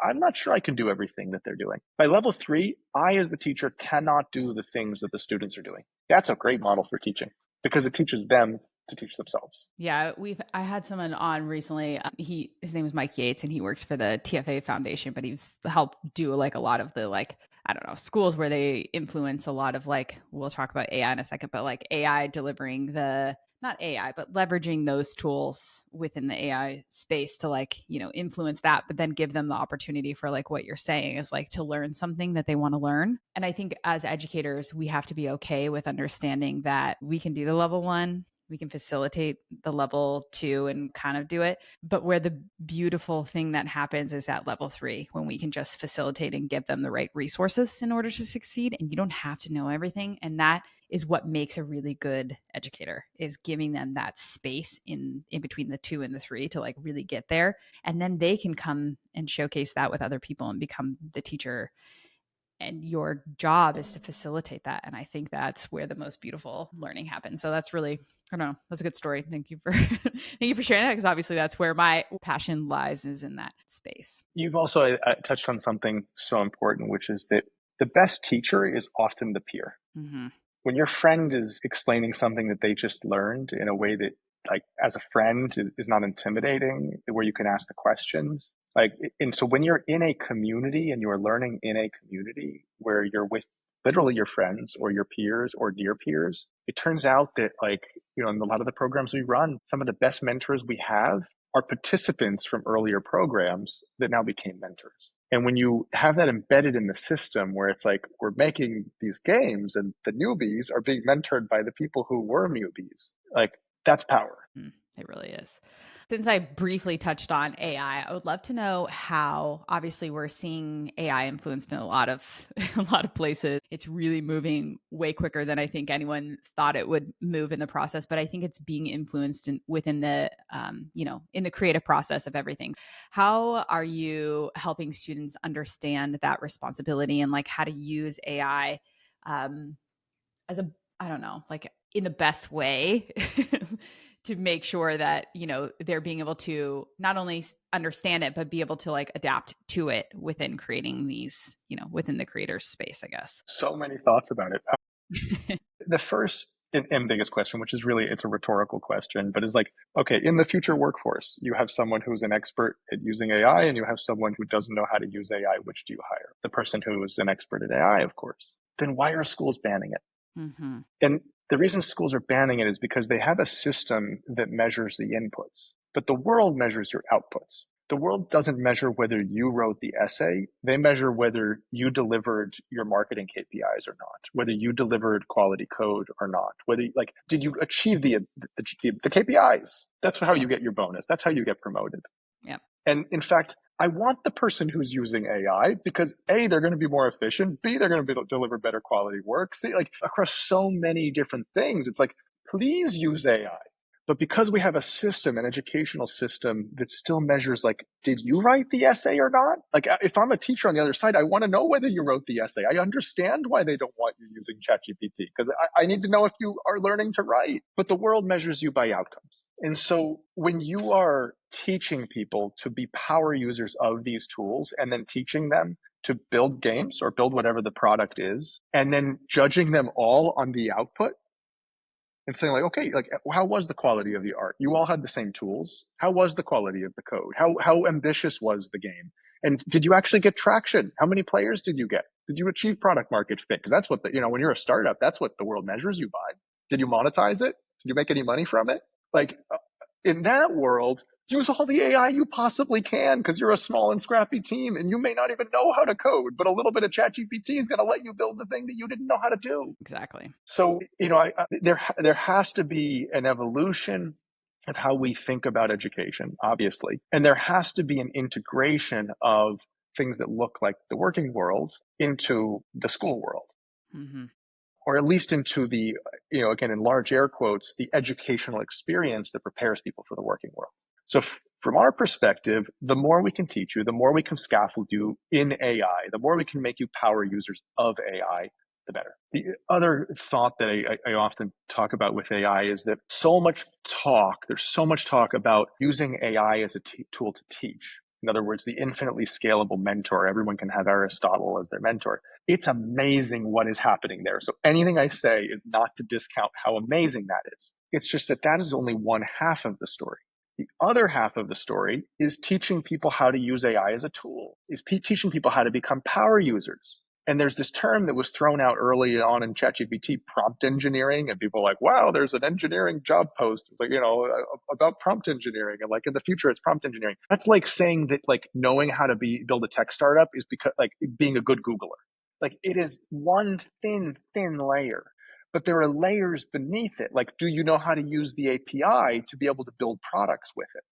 I'm not sure I can do everything that they're doing. By level 3, I, as the teacher, cannot do the things that the students are doing. That's a great model for teaching because it teaches them to teach themselves. Yeah, I had someone on recently. His name is Mike Yates, and he works for the TFA Foundation, but he's helped do like a lot of the, like, I don't know, schools where they influence a lot of, like, we'll talk about AI in a second, but like AI delivering the, not AI, but leveraging those tools within the AI space to, like, influence that, but then give them the opportunity for, like, what you're saying is like to learn something that they want to learn. And I think as educators, we have to be okay with understanding that we can do the level 1, we can facilitate the level 2 and kind of do it. But where the beautiful thing that happens is at level 3, when we can just facilitate and give them the right resources in order to succeed. And you don't have to know everything. And that is what makes a really good educator, is giving them that space in between the 2 and the 3 to like really get there. And then they can come and showcase that with other people and become the teacher, and your job is to facilitate that. And I think that's where the most beautiful learning happens. So that's really, I don't know, that's a good story. Thank you for thank you for sharing that, because obviously that's where my passion lies, is in that space. You've also touched on something so important, which is that the best teacher is often the peer. Mm-hmm. When your friend is explaining something that they just learned in a way that, like, as a friend is not intimidating, where you can ask the questions, like, and so when you're in a community and you're learning in a community where you're with literally your friends or your peers or near peers, it turns out that, like, in a lot of the programs we run, some of the best mentors we have are participants from earlier programs that now became mentors. And when you have that embedded in the system, where it's like, we're making these games and the newbies are being mentored by the people who were newbies, like, that's power. It really is. Since I briefly touched on AI, I would love to know how, obviously we're seeing AI influenced in a lot of a lot of places. It's really moving way quicker than I think anyone thought it would move in the process, but I think it's being influenced within the in the creative process of everything. How are you helping students understand that responsibility and like how to use AI um, as a, I don't know, like in the best way to make sure that, they're being able to not only understand it, but be able to like adapt to it within creating these, within the creator's space, I guess. So many thoughts about it. The first and biggest question, which is really, it's a rhetorical question, but is like, okay, in the future workforce, you have someone who's an expert at using AI and you have someone who doesn't know how to use AI. Which do you hire? The person who is an expert at AI, of course. Then why are schools banning it? Mm-hmm. And the reason schools are banning it is because they have a system that measures the inputs, but the world measures your outputs. The world doesn't measure whether you wrote the essay. They measure whether you delivered your marketing KPIs or not, whether you delivered quality code or not, whether like, did you achieve the KPIs? That's how you get your bonus. That's how you get promoted. Yeah. And in fact, I want the person who's using AI because A, they're going to be more efficient. B, they're going to be able to deliver better quality work. See, like across so many different things, it's like, please use AI. But because we have a system, an educational system that still measures like, did you write the essay or not? Like if I'm a teacher on the other side, I want to know whether you wrote the essay. I understand why they don't want you using ChatGPT because I need to know if you are learning to write. But the world measures you by outcomes. And so when you are teaching people to be power users of these tools and then teaching them to build games or build whatever the product is, and then judging them all on the output and saying like, okay, like how was the quality of the art? You all had the same tools. How was the quality of the code? How ambitious was the game? And did you actually get traction? How many players did you get? Did you achieve product market fit? Because that's what when you're a startup, that's what the world measures you by. Did you monetize it? Did you make any money from it? Like in that world, use all the AI you possibly can because you're a small and scrappy team and you may not even know how to code, but a little bit of ChatGPT is going to let you build the thing that you didn't know how to do. Exactly. So, there has to be an evolution of how we think about education, obviously. And there has to be an integration of things that look like the working world into the school world. Mm-hmm. Or at least into the, again, in large air quotes, the educational experience that prepares people for the working world. So from our perspective, the more we can teach you, the more we can scaffold you in AI, the more we can make you power users of AI, the better. The other thought that I often talk about with AI is that there's so much talk about using AI as a tool to teach. In other words, the infinitely scalable mentor. Everyone can have Aristotle as their mentor. It's amazing what is happening there. So anything I say is not to discount how amazing that is. It's just that is only one half of the story. The other half of the story is teaching people how to use AI as a tool, is teaching people how to become power users. And there's this term that was thrown out early on in ChatGPT, prompt engineering. And people are like, wow, there's an engineering job post. It's like, about prompt engineering. And like in the future, it's prompt engineering. That's like saying that like knowing how to build a tech startup is because like being a good Googler. Like it is one thin layer, but there are layers beneath it. Like, do you know how to use the API to be able to build products with it?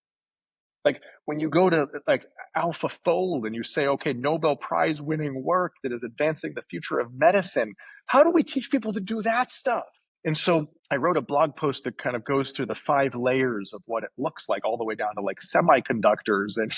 Like when you go to like AlphaFold and you say, okay, Nobel Prize winning work that is advancing the future of medicine, how do we teach people to do that stuff? And so I wrote a blog post that kind of goes through the 5 layers of what it looks like, all the way down to like semiconductors and,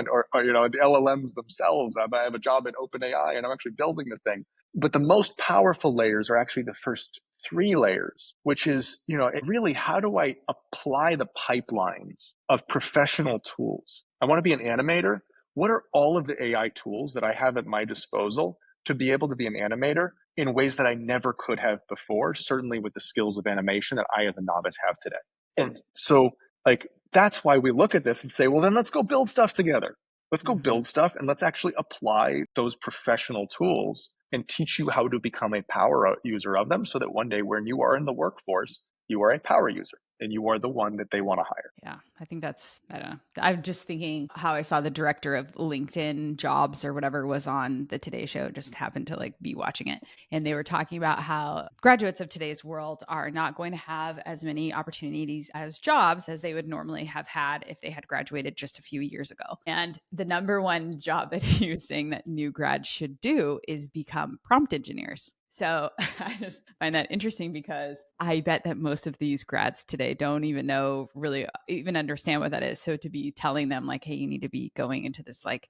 or the LLMs themselves. I have a job at OpenAI and I'm actually building the thing. But the most powerful layers are actually the first 3 layers, which is, really how do I apply the pipelines of professional tools? I want to be an animator. What are all of the AI tools that I have at my disposal to be able to be an animator in ways that I never could have before, certainly with the skills of animation that I as a novice have today? And so like, that's why we look at this and say, well, then let's go build stuff together. Let's go build stuff and let's actually apply those professional tools and teach you how to become a power user of them so that one day when you are in the workforce, you are a power user and you are the one that they want to hire. Yeah, I think that's, I don't know. I'm just thinking how I saw the director of LinkedIn jobs or whatever was on the Today Show, just happened to like be watching it. And they were talking about how graduates of today's world are not going to have as many opportunities as jobs as they would normally have had if they had graduated just a few years ago. And the number one job that he was saying that new grads should do is become prompt engineers. So I just find that interesting because I bet that most of these grads today don't even know, really even understand what that is. So to be telling them like, hey, you need to be going into this like,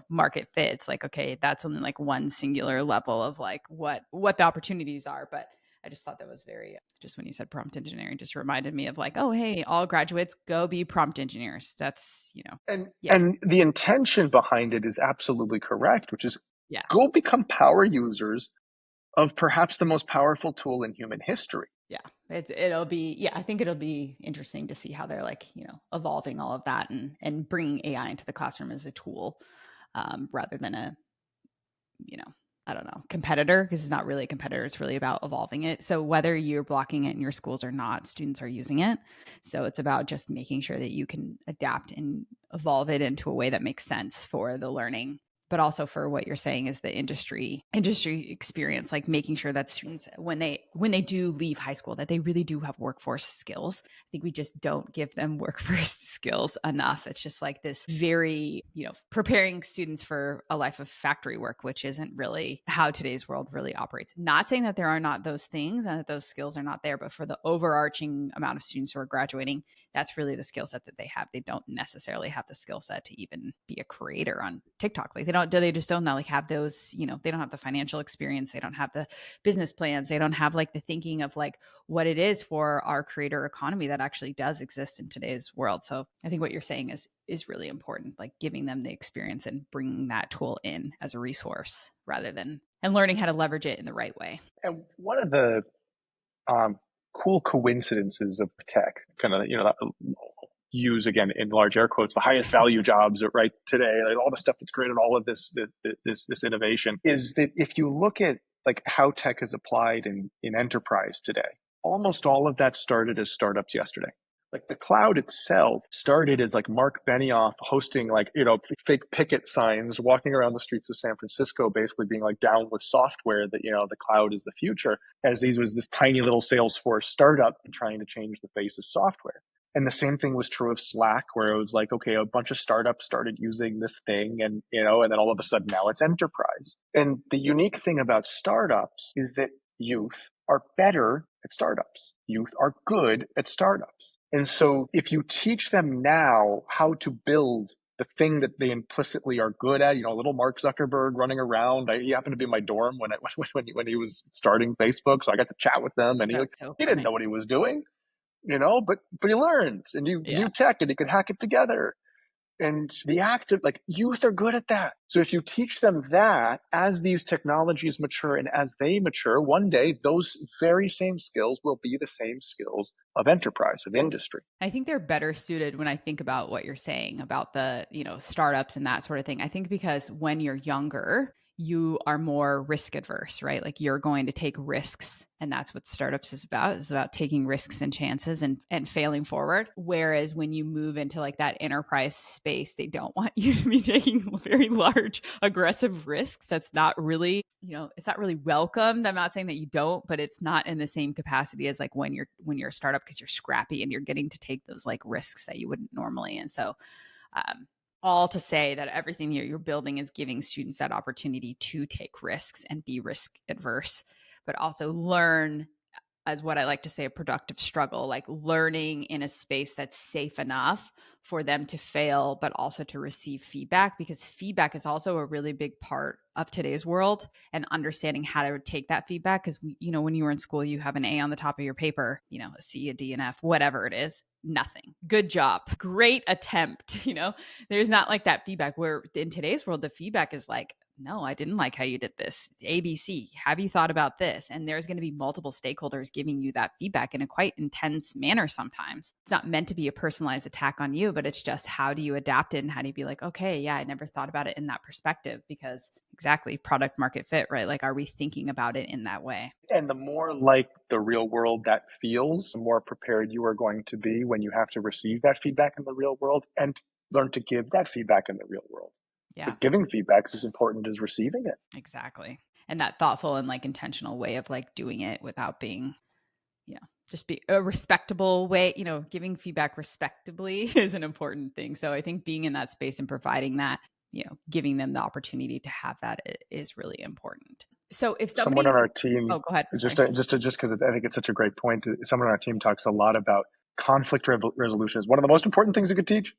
market fit, it's like, okay, that's only like one singular level of like what the opportunities are. But I just thought that was very, just when you said prompt engineering, just reminded me of like, oh, hey, all graduates go be prompt engineers. That's, yeah, And the intention behind it is absolutely correct, which is yeah. go become power users of perhaps the most powerful tool in human history. Yeah, it'll be, yeah, I think it'll be interesting to see how they're like, evolving all of that and bringing AI into the classroom as a tool, rather than a, I don't know, competitor, because it's not really a competitor. It's really about evolving it. So whether you're blocking it in your schools or not, students are using it. So it's about just making sure that you can adapt and evolve it into a way that makes sense for the learning, but also for what you're saying is the industry experience, like making sure that students, when they do leave high school, that they really do have workforce skills. I think we just don't give them workforce skills enough. It's just like this very, preparing students for a life of factory work, which isn't really how today's world really operates. Not saying that there are not those things and that those skills are not there, but for the overarching amount of students who are graduating, that's really the skill set that they have. They don't necessarily have the skill set to even be a creator on TikTok. Like they just don't like have those, they don't have the financial experience. They don't have the business plans. They don't have like the thinking of like what it is for our creator economy that actually does exist in today's world. So I think what you're saying is really important, like giving them the experience and bringing that tool in as a resource rather than, and learning how to leverage it in the right way. And one of the cool coincidences of tech, kind of, use again in large air quotes, the highest value jobs right today, like all the stuff that's created all of this innovation, is that if you look at like how tech is applied in enterprise today, almost all of that started as startups yesterday. Like the cloud itself started as like Mark Benioff hosting like, fake picket signs, walking around the streets of San Francisco, basically being like down with software that, the cloud is the future, as these was this tiny little Salesforce startup trying to change the face of software. And the same thing was true of Slack, where it was like, okay, a bunch of startups started using this thing and, and then all of a sudden now it's enterprise. And the unique thing about startups is that youth are better at startups. Youth are good at startups. And so if you teach them now how to build the thing that they implicitly are good at, little Mark Zuckerberg running around. He happened to be in my dorm when he was starting Facebook, so I got to chat with them, and That's so he didn't funny. know what he was doing, but he learns, and he Yeah. knew tech, and he could hack it together. And the act of like youth are good at that. So if you teach them that as these technologies mature and as they mature, one day those very same skills will be the same skills of enterprise, of industry. I think they're better suited when I think about what you're saying about the, startups and that sort of thing. I think because when you're younger, you are more risk adverse, right? Like you're going to take risks. And that's what startups is about. It's about taking risks and chances and failing forward. Whereas when you move into like that enterprise space, they don't want you to be taking very large, aggressive risks. That's not really, it's not really welcomed. I'm not saying that you don't, but it's not in the same capacity as like when you're a startup, because you're scrappy and you're getting to take those like risks that you wouldn't normally. And so all to say that everything you're building is giving students that opportunity to take risks and be risk adverse, but also learn, as what I like to say, a productive struggle, like learning in a space that's safe enough for them to fail, but also to receive feedback, because feedback is also a really big part of today's world, and understanding how to take that feedback. Because, when you were in school, you have an A on the top of your paper, a C, a D, an F, whatever it is. Nothing. Good job. Great attempt. There's not like that feedback, where in today's world, the feedback is like no, I didn't like how you did this. ABC, have you thought about this? And there's going to be multiple stakeholders giving you that feedback in a quite intense manner sometimes. It's not meant to be a personalized attack on you, but it's just how do you adapt it and how do you be like, okay, yeah, I never thought about it in that perspective, because exactly, product market fit, right? Like, are we thinking about it in that way? And the more like the real world that feels, the more prepared you are going to be when you have to receive that feedback in the real world and learn to give that feedback in the real world. Yeah, Because giving feedback is as important as receiving it. exactly. And that thoughtful and like intentional way of like doing it without being, you know, just be a respectable way, giving feedback respectably is an important thing. So I think being in that space and providing that, giving them the opportunity to have that is really important. So if Someone somebody, on our team, oh, go ahead. just Sorry. because I think it's such a great point, someone on our team talks a lot about conflict resolution is one of the most important things you could teach.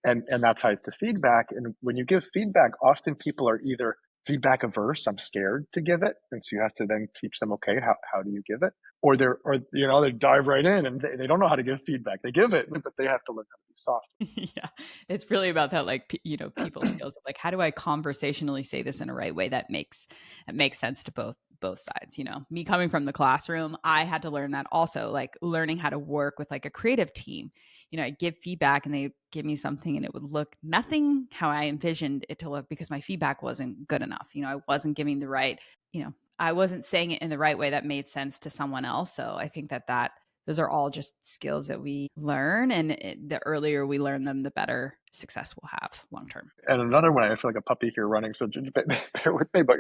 And that ties to feedback. And when you give feedback, often people are either feedback averse, I'm scared to give it, and so you have to then teach them, okay, how do you give it? Or they dive right in and they don't know how to give feedback. They give it, but they have to learn how to be soft. Yeah, it's really about that, like, people skills of like, how do I conversationally say this in a right way that makes sense to both sides. Me coming from the classroom, I had to learn that also, like learning how to work with like a creative team. I give feedback and they give me something and it would look nothing how I envisioned it to look because my feedback wasn't good enough. I wasn't giving the right, I wasn't saying it in the right way that made sense to someone else. So I think that those are all just skills that we learn. And the earlier we learn them, the better success we'll have long term. And another one, I feel like a puppy here running, so bear with me, but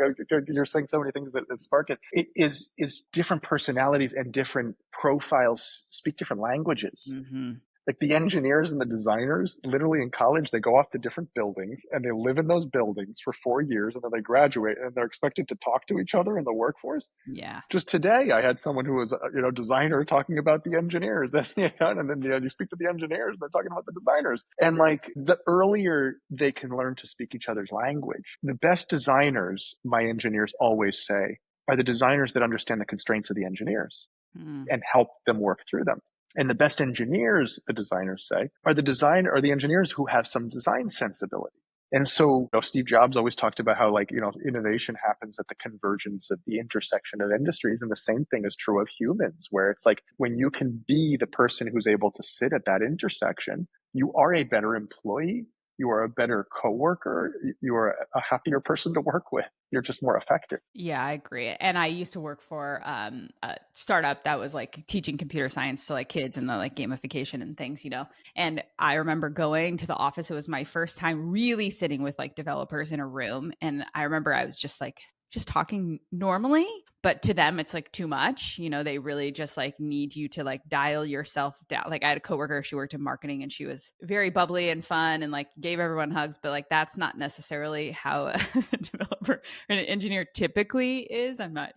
you're saying so many things that spark it. It is different personalities and different profiles speak different languages. Mm-hmm. Like the engineers and the designers, literally in college, they go off to different buildings and they live in those buildings for 4 years and then they graduate and they're expected to talk to each other in the workforce. Yeah. Just today, I had someone who was, designer talking about the engineers, and then you speak to the engineers, they're talking about the designers. And like the earlier they can learn to speak each other's language, the best designers, my engineers always say, are the designers that understand the constraints of the engineers Mm. and help them work through them. And the best engineers, the designers say, are the engineers who have some design sensibility. And so Steve Jobs always talked about how innovation happens at the convergence of the intersection of industries. And the same thing is true of humans, where it's like when you can be the person who's able to sit at that intersection, you are a better employee. You are a better coworker. You are a happier person to work with. You're just more effective. Yeah, I agree. And I used to work for a startup that was like teaching computer science to like kids and the like gamification and things. And I remember going to the office. It was my first time really sitting with like developers in a room. And I remember I was just like, just talking normally, but to them it's like too much. They really just like need you to like dial yourself down. Like I had a coworker, she worked in marketing and she was very bubbly and fun and like gave everyone hugs, but like that's not necessarily how a developer or an engineer typically is. I'm not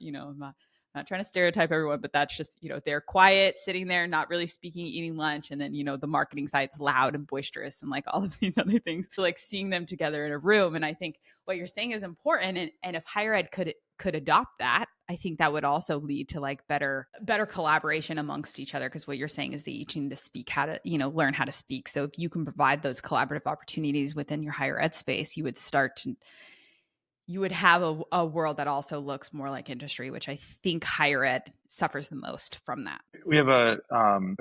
trying to stereotype everyone, but that's just, they're quiet, sitting there, not really speaking, eating lunch. And then, the marketing side's loud and boisterous and like all of these other things. So like seeing them together in a room. And I think what you're saying is important. And if higher ed could adopt that, I think that would also lead to like better collaboration amongst each other. Because what you're saying is they each need to speak how to, learn how to speak. So if you can provide those collaborative opportunities within your higher ed space, you would have a world that also looks more like industry, which I think higher ed suffers the most from that. We have a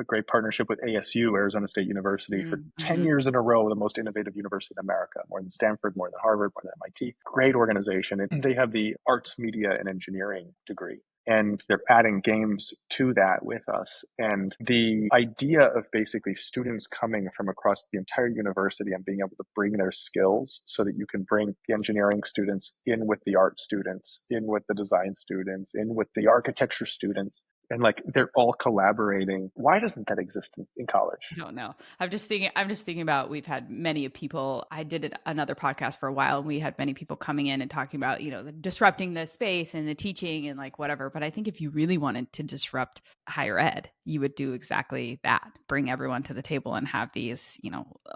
great partnership with ASU, Arizona State University, for 10 Mm-hmm. years in a row, the most innovative university in America, more than Stanford, more than Harvard, more than MIT. Great organization. And they have the arts, media, and engineering degree. And they're adding games to that with us. And the idea of basically students coming from across the entire university and being able to bring their skills so that you can bring the engineering students in with the art students, in with the design students, in with the architecture students, and like they're all collaborating. Why doesn't that exist in college? I don't know. I'm just thinking about, we've had many people. I did another podcast for a while and we had many people coming in and talking about, disrupting the space and the teaching and like whatever. But I think if you really wanted to disrupt higher ed, you would do exactly that. Bring everyone to the table and have these,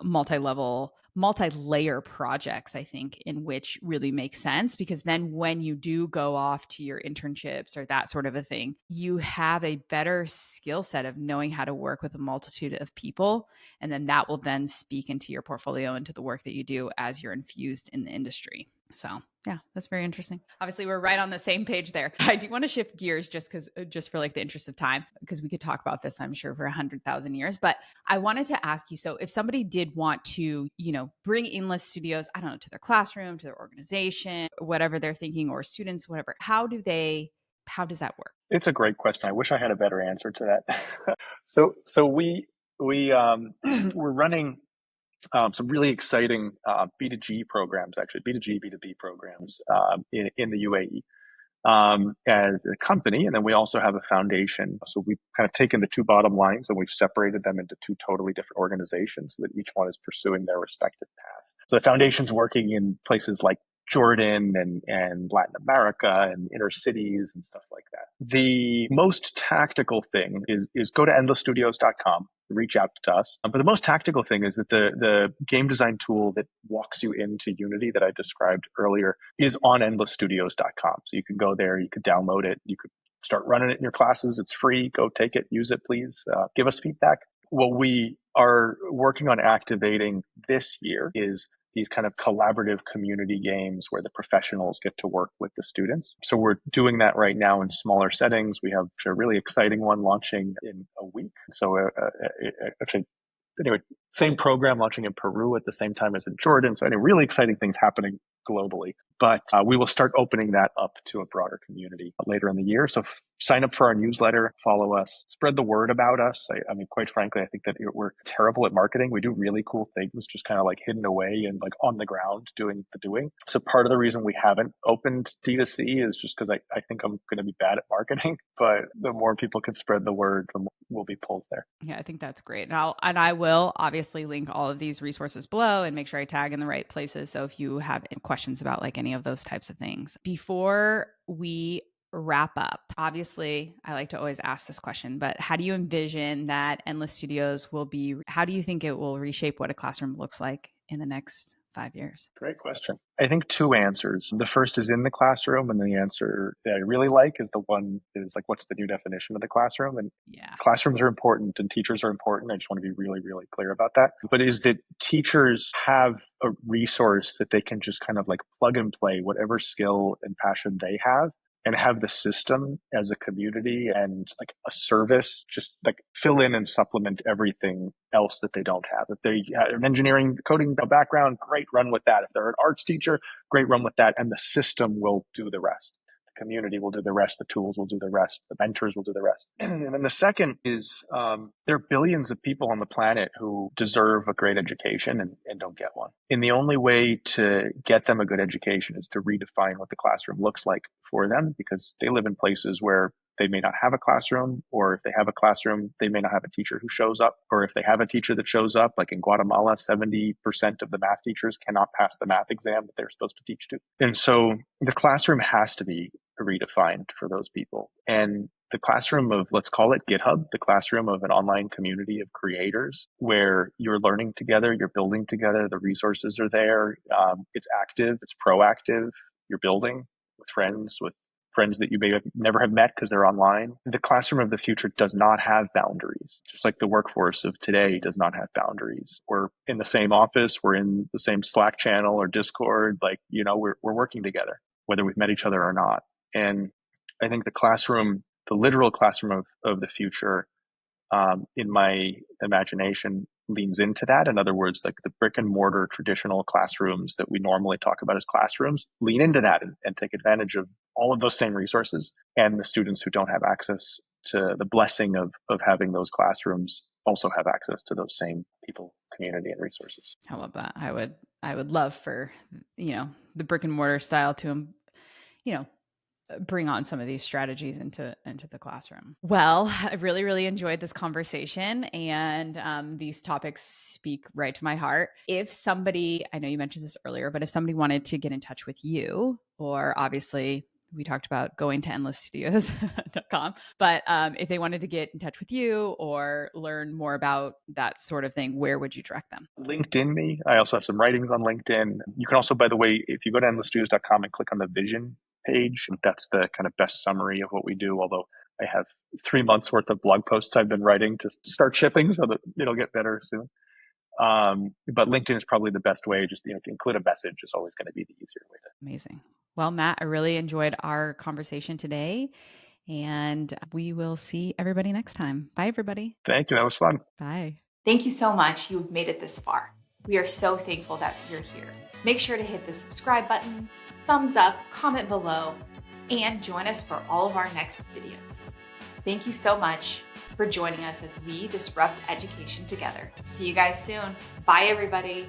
multi-level, multi-layer projects, I think, in which really make sense. Because then when you do go off to your internships or that sort of a thing, you have a better skill set of knowing how to work with a multitude of people. And then that will then speak into your portfolio, into the work that you do as you're infused in the industry. So Yeah, that's very interesting. Obviously, we're right on the same page there. I do want to shift gears just for like the interest of time, because we could talk about this, I'm sure, for 100,000 years. But I wanted to ask you, so if somebody did want to, bring Endless Studios, I don't know, to their classroom, to their organization, whatever they're thinking, or students, whatever, how does that work? It's a great question. I wish I had a better answer to that. So we're running some really exciting B2G programs, actually B2G, B2B programs in the UAE as a company. And then we also have a foundation. So we've kind of taken the two bottom lines and we've separated them into two totally different organizations so that each one is pursuing their respective paths. So the foundation's working in places like Jordan and Latin America and inner cities and stuff like that. The most tactical thing is go to endlessstudios.com, reach out to us. But the most tactical thing is that the game design tool that walks you into Unity that I described earlier is on endlessstudios.com. So you can go there, you could download it, you could start running it in your classes. It's free. Go take it, use it, please. Give us feedback. What we are working on activating this year is these kind of collaborative community games where the professionals get to work with the students. So we're doing that right now in smaller settings. We have a really exciting one launching in a week. So actually, anyway, same program launching in Peru at the same time as in Jordan. So anyway, really exciting things happening globally. But we will start opening that up to a broader community later in the year. So sign up for our newsletter, follow us, spread the word about us. I mean, quite frankly, I think that we're terrible at marketing. We do really cool things, just kind of like hidden away and like on the ground doing the doing. So part of the reason we haven't opened D2C is just because I think I'm going to be bad at marketing. But the more people can spread the word, the more we'll be pulled there. Yeah, I think that's great. And I will obviously link all of these resources below and make sure I tag in the right places. So if you have questions about like any of those types of things. Before we wrap up, obviously I like to always ask this question, but how do you envision that Endless Studios how do you think it will reshape what a classroom looks like in the next 5 years? Great question. I think two answers. The first is in the classroom, and the answer that I really like is the one that is like, what's the new definition of the classroom? And Yeah. classrooms are important and teachers are important. I just want to be really, really clear about that. But is that teachers have a resource that they can just kind of like plug and play whatever skill and passion they have and have the system as a community and like a service just like fill in and supplement everything else that they don't have. If they have an engineering coding background, great, run with that. If they're an arts teacher, great, run with that. And the system will do the rest. The community will do the rest. The tools will do the rest. The mentors will do the rest. And then the second is there are billions of people on the planet who deserve a great education and don't get one. And the only way to get them a good education is to redefine what the classroom looks like for them, because they live in places where they may not have a classroom, or if they have a classroom, they may not have a teacher who shows up, or if they have a teacher that shows up, like in Guatemala, 70% of the math teachers cannot pass the math exam that they're supposed to teach to. And so the classroom has to be redefined for those people. And the classroom of, let's call it GitHub, the classroom of an online community of creators where you're learning together, you're building together, the resources are there, it's active, it's proactive, you're building with friends that you may never have met because they're online. The classroom of the future does not have boundaries, just like the workforce of today does not have boundaries. We're in the same office, we're in the same Slack channel or Discord, like, we're working together, whether we've met each other or not. And I think the literal classroom of the future, in my imagination, leans into that. In other words, like the brick and mortar traditional classrooms that we normally talk about as classrooms lean into that and take advantage of all of those same resources. And the students who don't have access to the blessing of having those classrooms also have access to those same people, community, and resources. I love that. I would love for, the brick and mortar style to, you know, bring on some of these strategies into the classroom. Well, I really, really enjoyed this conversation, and these topics speak right to my heart. If somebody, I know you mentioned this earlier, but if somebody wanted to get in touch with you, or obviously we talked about going to endlessstudios.com, but if they wanted to get in touch with you or learn more about that sort of thing, where would you direct them? LinkedIn me. I also have some writings on LinkedIn. You can also, by the way, if you go to endlessstudios.com and click on the vision page, that's the kind of best summary of what we do. Although I have 3 months worth of blog posts I've been writing to start shipping so that it'll get better soon. But LinkedIn is probably the best way. Just, to include a message is always going to be the easier way to. Amazing. Well, Matt, I really enjoyed our conversation today, and we will see everybody next time. Bye, everybody. Thank you. That was fun. Bye. Thank you so much. You've made it this far. We are so thankful that you're here. Make sure to hit the subscribe button, thumbs up, comment below, and join us for all of our next videos. Thank you so much for joining us as we disrupt education together. See you guys soon. Bye, everybody.